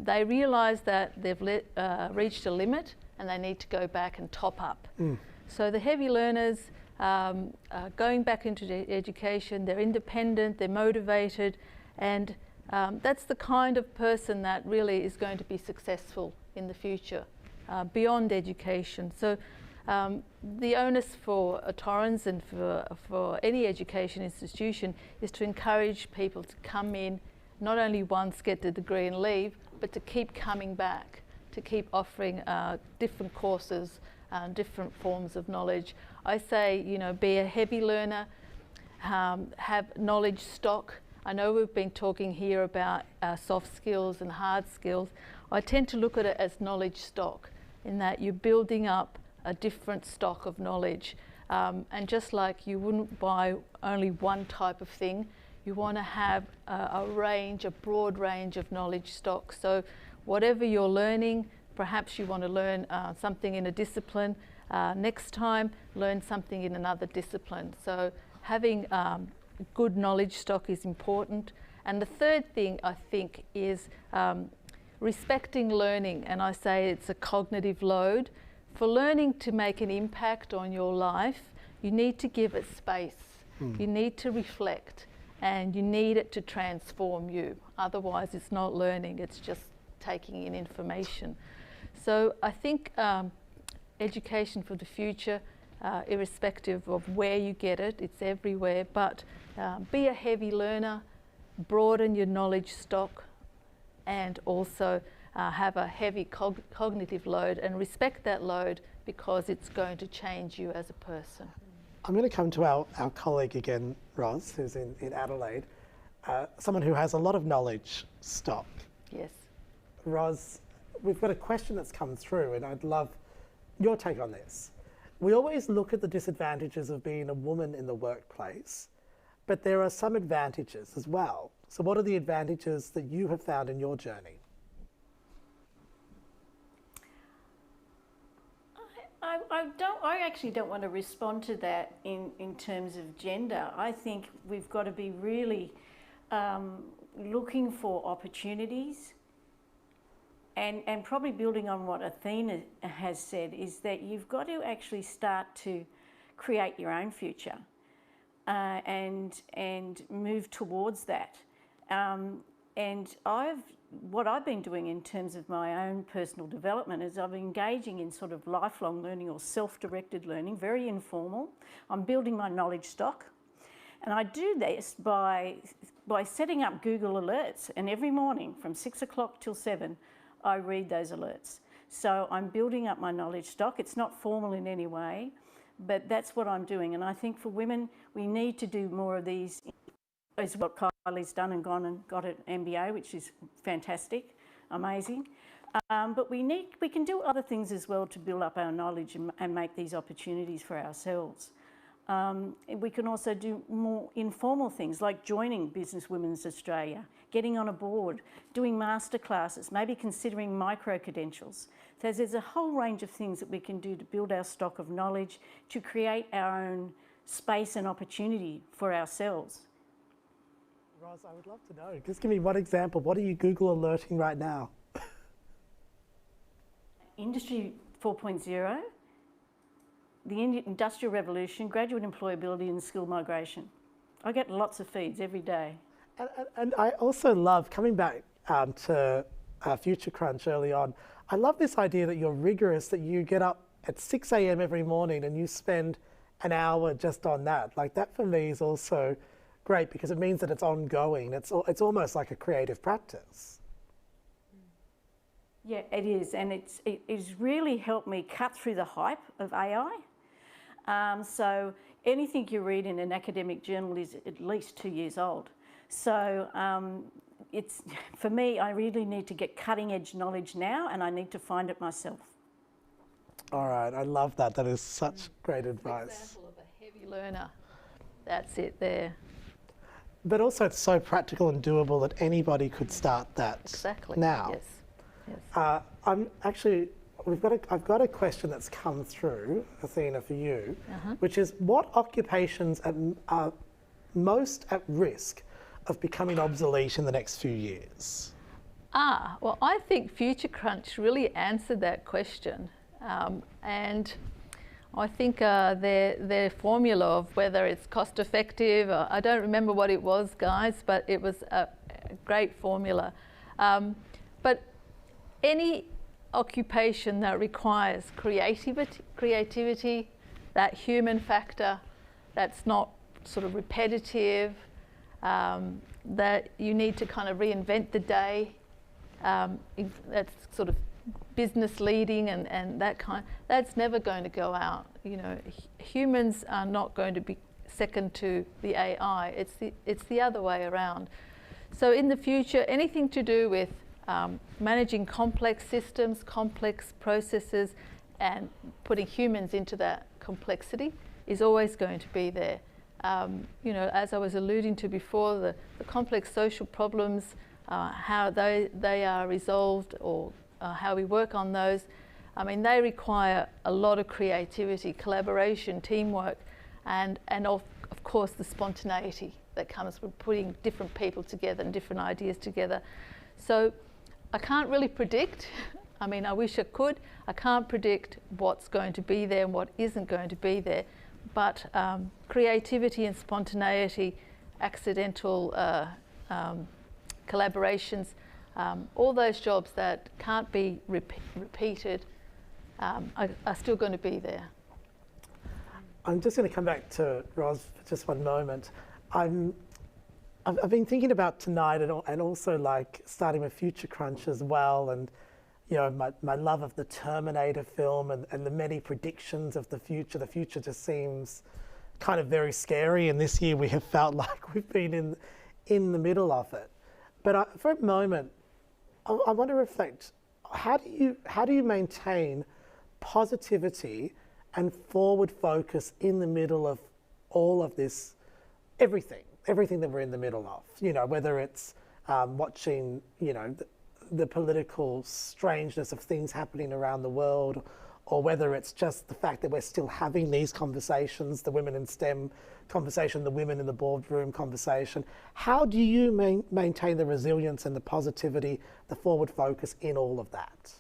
They realise that they've reached a limit and they need to go back and top up. So the heavy learners are going back into education, they're independent, they're motivated, and that's the kind of person that really is going to be successful in the future, beyond education. So the onus for Torrens and for any education institution is to encourage people to come in not only once get the degree and leave, but to keep coming back, to keep offering different courses, different forms of knowledge. I say, you know, be a heavy learner, have knowledge stock. I know we've been talking here about soft skills and hard skills. I tend to look at it as knowledge stock, in that you're building up a different stock of knowledge. And just like you wouldn't buy only one type of thing, you want to have a broad range of knowledge stock. So whatever you're learning, perhaps you want to learn something in a discipline. Next time, learn something in another discipline. So having good knowledge stock is important. And the third thing, I think, is respecting learning. And I say it's a cognitive load. For learning to make an impact on your life, you need to give it space. You need to reflect, and you need it to transform you. Otherwise, it's not learning, it's just taking in information. So I think education for the future, irrespective of where you get it, it's everywhere, but be a heavy learner, broaden your knowledge stock, and also have a heavy cognitive load, and respect that load because it's going to change you as a person. I'm going to come to our colleague again, Ros, who's in Adelaide, someone who has a lot of knowledge stock. Yes. Ros, we've got a question that's come through, and I'd love your take on this. We always look at the disadvantages of being a woman in the workplace, but there are some advantages as well. So what are the advantages that you have found in your journey? I actually don't want to respond to that in terms of gender. I think we've got to be really looking for opportunities, and probably building on what Athena has said, is that you've got to actually start to create your own future and move towards that. And what I've been doing in terms of my own personal development is I'm engaging in sort of lifelong learning or self-directed learning, very informal. I'm building my knowledge stock. And I do this by setting up Google alerts. And every morning from 6 o'clock till 7, I read those alerts. So I'm building up my knowledge stock. It's not formal in any way, but that's what I'm doing. And I think for women, we need to do more of these. Is what Kylie's done and gone and got an MBA, which is fantastic, amazing. But we can do other things as well to build up our knowledge and make these opportunities for ourselves. We can also do more informal things like joining Business Women's Australia, getting on a board, doing masterclasses, maybe considering micro-credentials. So there's a whole range of things that we can do to build our stock of knowledge, to create our own space and opportunity for ourselves. Ros, I would love to know. Just give me one example. What are you Google alerting right now? Industry 4.0, the Industrial Revolution, graduate employability and skill migration. I get lots of feeds every day. And I also love, coming back to Future Crunch early on, I love this idea that you're rigorous, that you get up at 6 a.m. every morning and you spend an hour just on that. Like, that for me is also great, because it means that it's ongoing. It's almost like a creative practice. Yeah, it is, and it's really helped me cut through the hype of AI. So anything you read in an academic journal is at least 2 years old. So it's, for me, I really need to get cutting edge knowledge now, and I need to find it myself. All right, I love that. That is such great advice. An example of a heavy learner. That's it there. But also it's so practical and doable that anybody could start that now. Yes. Yes. I've got a question that's come through, Athena, for you, which is, what occupations are most at risk of becoming obsolete in the next few years? Well, I think Future Crunch really answered that question. And I think their formula of whether it's cost effective, I don't remember what it was, guys, but it was a great formula. But any occupation that requires creativity, that human factor, that's not sort of repetitive, that you need to kind of reinvent the day. That's sort of business leading and that's never going to go out. You know, humans are not going to be second to the AI. It's the other way around. So in the future, anything to do with managing complex systems, complex processes, and putting humans into that complexity is always going to be there. You know, as I was alluding to before, the complex social problems, how they are resolved, or how we work on those, I mean, they require a lot of creativity, collaboration, teamwork, and of course the spontaneity that comes with putting different people together and different ideas together. So I can't really predict. I mean, I wish I could. I can't predict what's going to be there and what isn't going to be there. But creativity and spontaneity, accidental collaborations, all those jobs that can't be repeated are still going to be there. I'm just going to come back to Ros for just one moment. I've been thinking about tonight and also like starting with Future Crunch as well, and you know, my love of the Terminator film and the many predictions of the future. The future just seems kind of very scary, and this year we have felt like we've been in the middle of it. But for a moment, I want to reflect, how do you maintain positivity and forward focus in the middle of all of this, everything that we're in the middle of, you know, whether it's watching, you know, the political strangeness of things happening around the world, or whether it's just the fact that we're still having these conversations, the women in STEM conversation, the women in the boardroom conversation. How do you maintain the resilience and the positivity, the forward focus in all of that?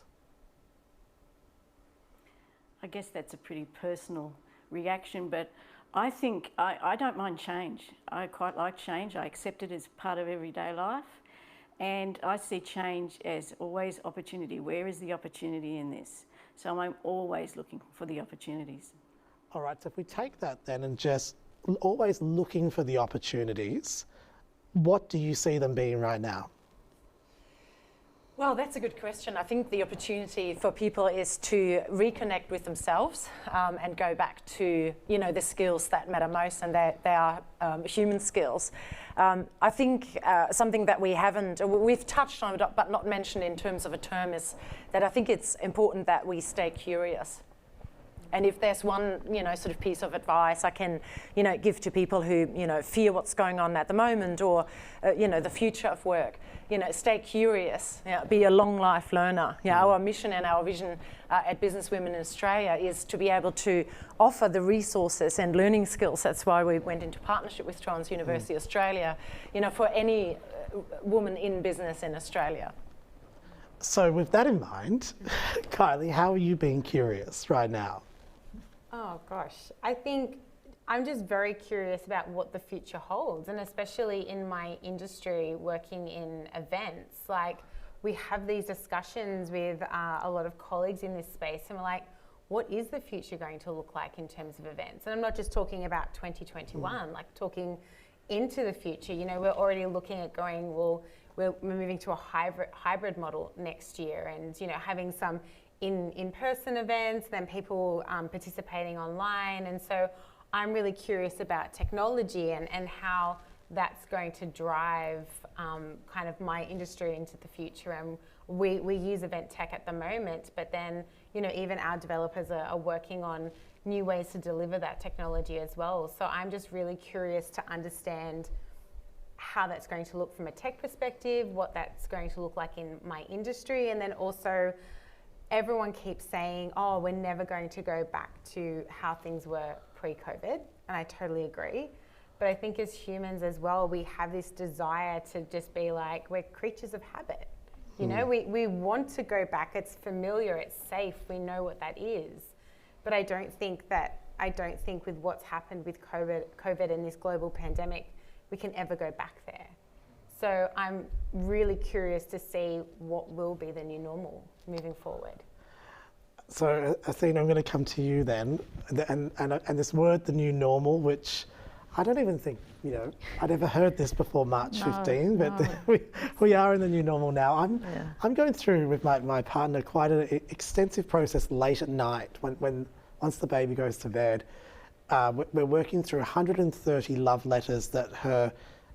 I guess that's a pretty personal reaction, but I think I don't mind change. I quite like change. I accept it as part of everyday life. And I see change as always opportunity. Where is the opportunity in this? So I'm always looking for the opportunities. All right, so if we take that then and just always looking for the opportunities, what do you see them being right now? Well, that's a good question. I think the opportunity for people is to reconnect with themselves and go back to, you know, the skills that matter most, and they are human skills. I think something that we've touched on but not mentioned in terms of a term is that I think it's important that we stay curious. And if there's one, you know, sort of piece of advice I can, you know, give to people who, you know, fear what's going on at the moment, or, you know, the future of work, you know, stay curious, you know, be a long life learner. You know, our mission and our vision at Businesswomen in Australia is to be able to offer the resources and learning skills. That's why we went into partnership with Torrens University Australia, you know, for any woman in business in Australia. So with that in mind, Kylie, how are you being curious right now? Oh gosh, I think I'm just very curious about what the future holds, and especially in my industry working in events. Like, we have these discussions with a lot of colleagues in this space, and we're like, what is the future going to look like in terms of events? And I'm not just talking about 2021, like talking into the future. You know, we're already looking at going, well, we're moving to a hybrid model next year, and, you know, having some in-person events, then people participating online. And so I'm really curious about technology and how that's going to drive kind of my industry into the future. And we use event tech at the moment, but then, you know, even our developers are working on new ways to deliver that technology as well. So I'm just really curious to understand how that's going to look from a tech perspective, what that's going to look like in my industry, and then also everyone keeps saying, oh, we're never going to go back to how things were pre-COVID, and I totally agree. But I think as humans as well, we have this desire to just be like, we're creatures of habit. You know, we want to go back. It's familiar, it's safe, we know what that is. But I don't think with what's happened with COVID and this global pandemic, we can ever go back there. So I'm really curious to see what will be the new normal moving forward. So Athena, I'm going to come to you then, and this word, the new normal, which I don't even think, I'd ever heard this before March 15, but we are in the new normal now. I'm going through with my partner quite an extensive process late at night once the baby goes to bed. We're working through 130 love letters that her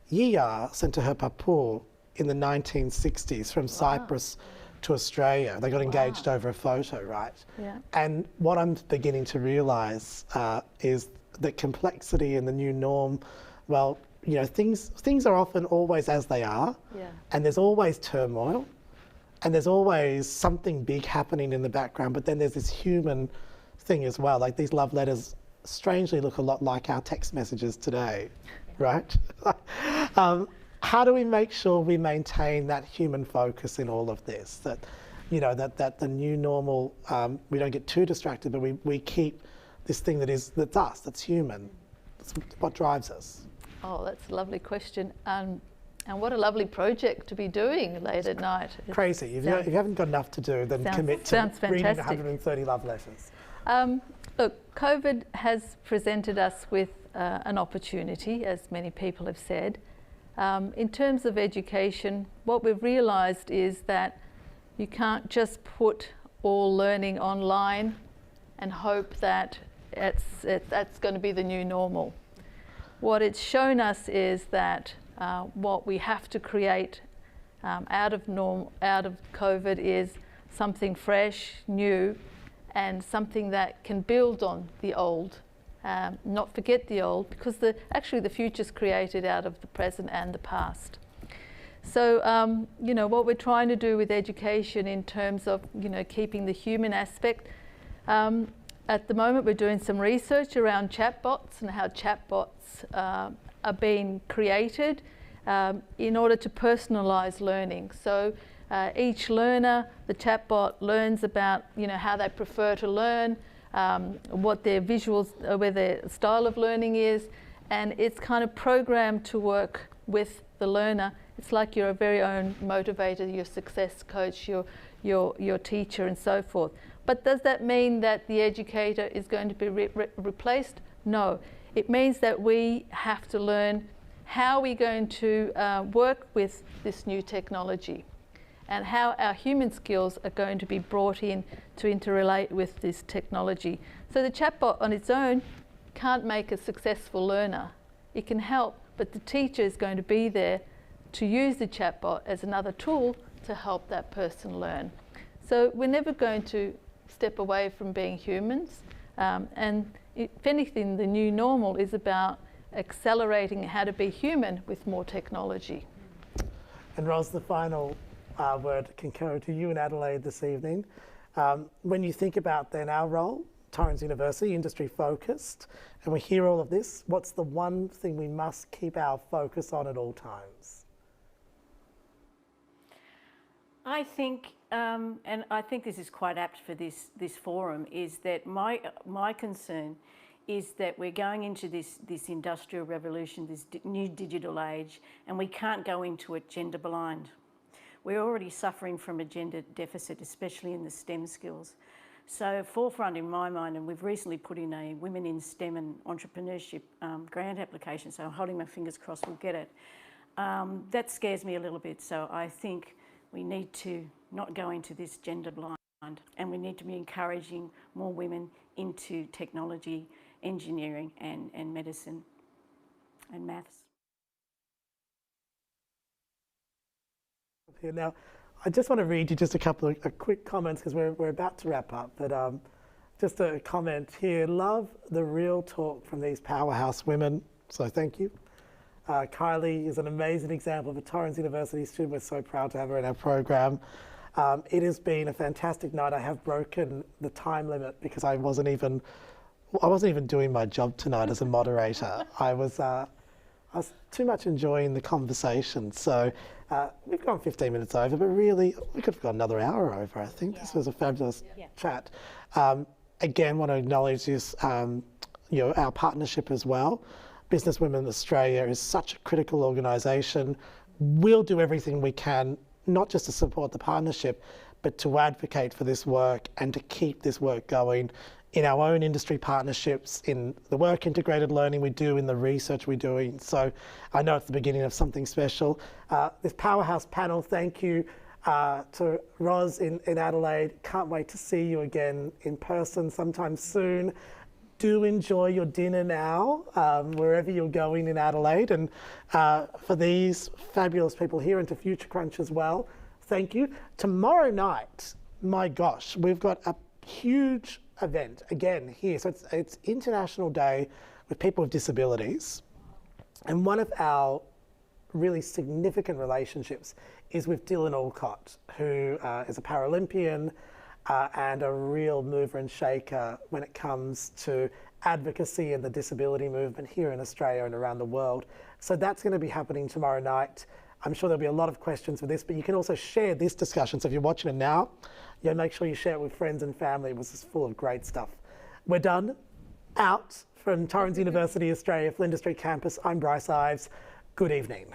Yia sent to her Papua in the 1960s from Cyprus to Australia. They got engaged over a photo, right? Yeah. And what I'm beginning to realise is the complexity and the new norm. Well, things are often always as they are, and there's always turmoil, and there's always something big happening in the background, but then there's this human thing as well. Like these love letters strangely look a lot like our text messages today, right? How do we make sure we maintain that human focus in all of this? That, that the new normal, we don't get too distracted, but we keep this thing that's us, that's human. That's what drives us. Oh, that's a lovely question. And what a lovely project to be doing late at night. Crazy. If you haven't got enough to do, then commit to reading 130 love letters. Look, COVID has presented us with an opportunity, as many people have said. In terms of education, what we've realised is that you can't just put all learning online and hope that that's going to be the new normal. What it's shown us is that what we have to create out of COVID is something fresh, new, and something that can build on the old, not forget the old, because actually the future's created out of the present and the past. So, what we're trying to do with education in terms of, keeping the human aspect, at the moment we're doing some research around chatbots and how chatbots are being created in order to personalise learning. So each learner, the chatbot learns about, how they prefer to learn, what their visuals, where their style of learning is, and it's kind of programmed to work with the learner. It's like your very own motivator, your success coach, your teacher, and so forth. But does that mean that the educator is going to be replaced? No. It means that we have to learn how we're going to work with this new technology and how our human skills are going to be brought in to interrelate with this technology. So the chatbot on its own can't make a successful learner. It can help, but the teacher is going to be there to use the chatbot as another tool to help that person learn. So we're never going to step away from being humans. And if anything, the new normal is about accelerating how to be human with more technology. And Ros, the final word can go to you and Adelaide this evening. When you think about then our role, Torrens University, industry focused, and we hear all of this, what's the one thing we must keep our focus on at all times? I think, and I think this is quite apt for this forum, is that my concern is that we're going into this industrial revolution, this new digital age, and we can't go into it gender blind. We're already suffering from a gender deficit, especially in the STEM skills. So forefront in my mind, and we've recently put in a Women in STEM and Entrepreneurship grant application, so I'm holding my fingers crossed we'll get it. That scares me a little bit, so I think we need to not go into this gender blind, and we need to be encouraging more women into technology, engineering and medicine and maths. Now, I just want to read you just a couple of quick comments because we're about to wrap up, but just a comment here. Love the real talk from these powerhouse women, so thank you. Kylie is an amazing example of a Torrens University student. We're so proud to have her in our program. It has been a fantastic night. I have broken the time limit because I wasn't even doing my job tonight as a moderator. I was too much enjoying the conversation. So we've gone 15 minutes over, but really we could have gone another hour over, I think. Yeah. This was a fabulous chat. Again, want to acknowledge this, our partnership as well. Business Women Australia is such a critical organisation. We'll do everything we can, not just to support the partnership, but to advocate for this work and to keep this work going in our own industry partnerships, in the work integrated learning we do, in the research we're doing. So I know it's the beginning of something special. This powerhouse panel, thank you to Roz in Adelaide. Can't wait to see you again in person sometime soon. Do enjoy your dinner now, wherever you're going in Adelaide. And for these fabulous people here and to Future Crunch as well, thank you. Tomorrow night, my gosh, we've got a huge event again here. So it's International Day with People with Disabilities. And one of our really significant relationships is with Dylan Alcott, who is a Paralympian and a real mover and shaker when it comes to advocacy and the disability movement here in Australia and around the world. So that's going to be happening tomorrow night. I'm sure there'll be a lot of questions for this, but you can also share this discussion. So if you're watching it now, make sure you share it with friends and family. It was just full of great stuff. We're done. Out from Torrens University, Australia, Flinders Street campus, I'm Bryce Ives. Good evening.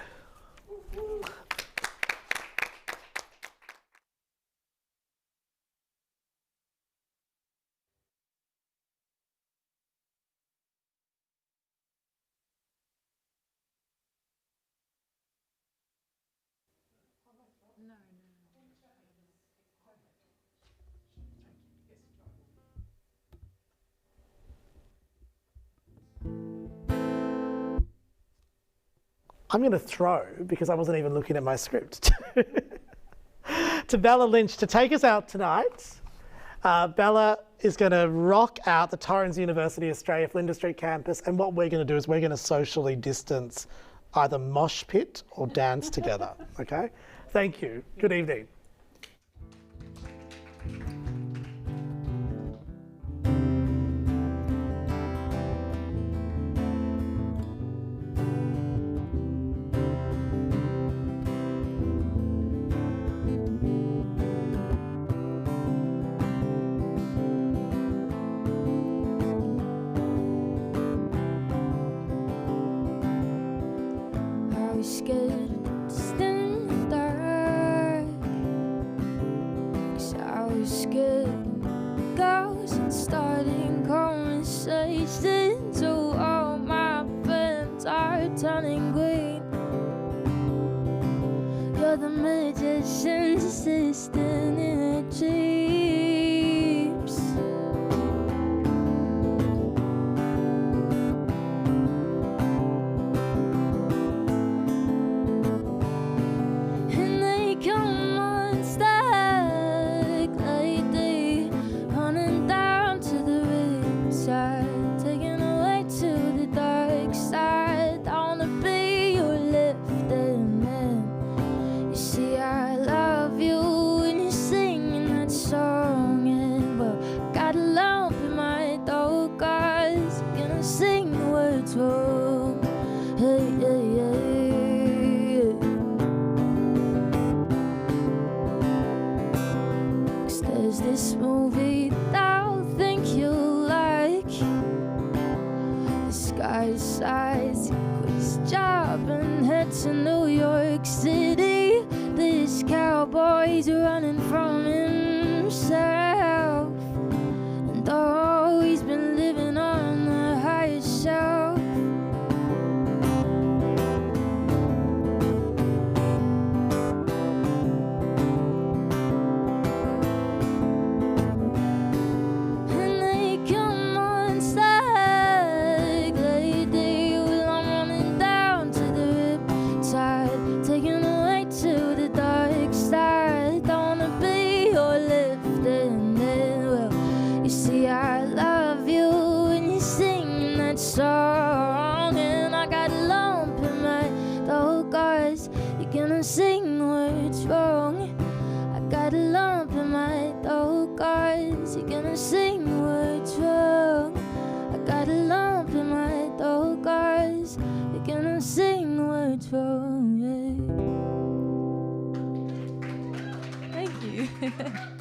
I'm going to throw, because I wasn't even looking at my script, to Bella Lynch to take us out tonight. Bella is going to rock out the Torrens University Australia Flinders Street campus, and what we're going to do is we're going to socially distance, either mosh pit or dance together, okay? Thank you. Good evening. Thank you.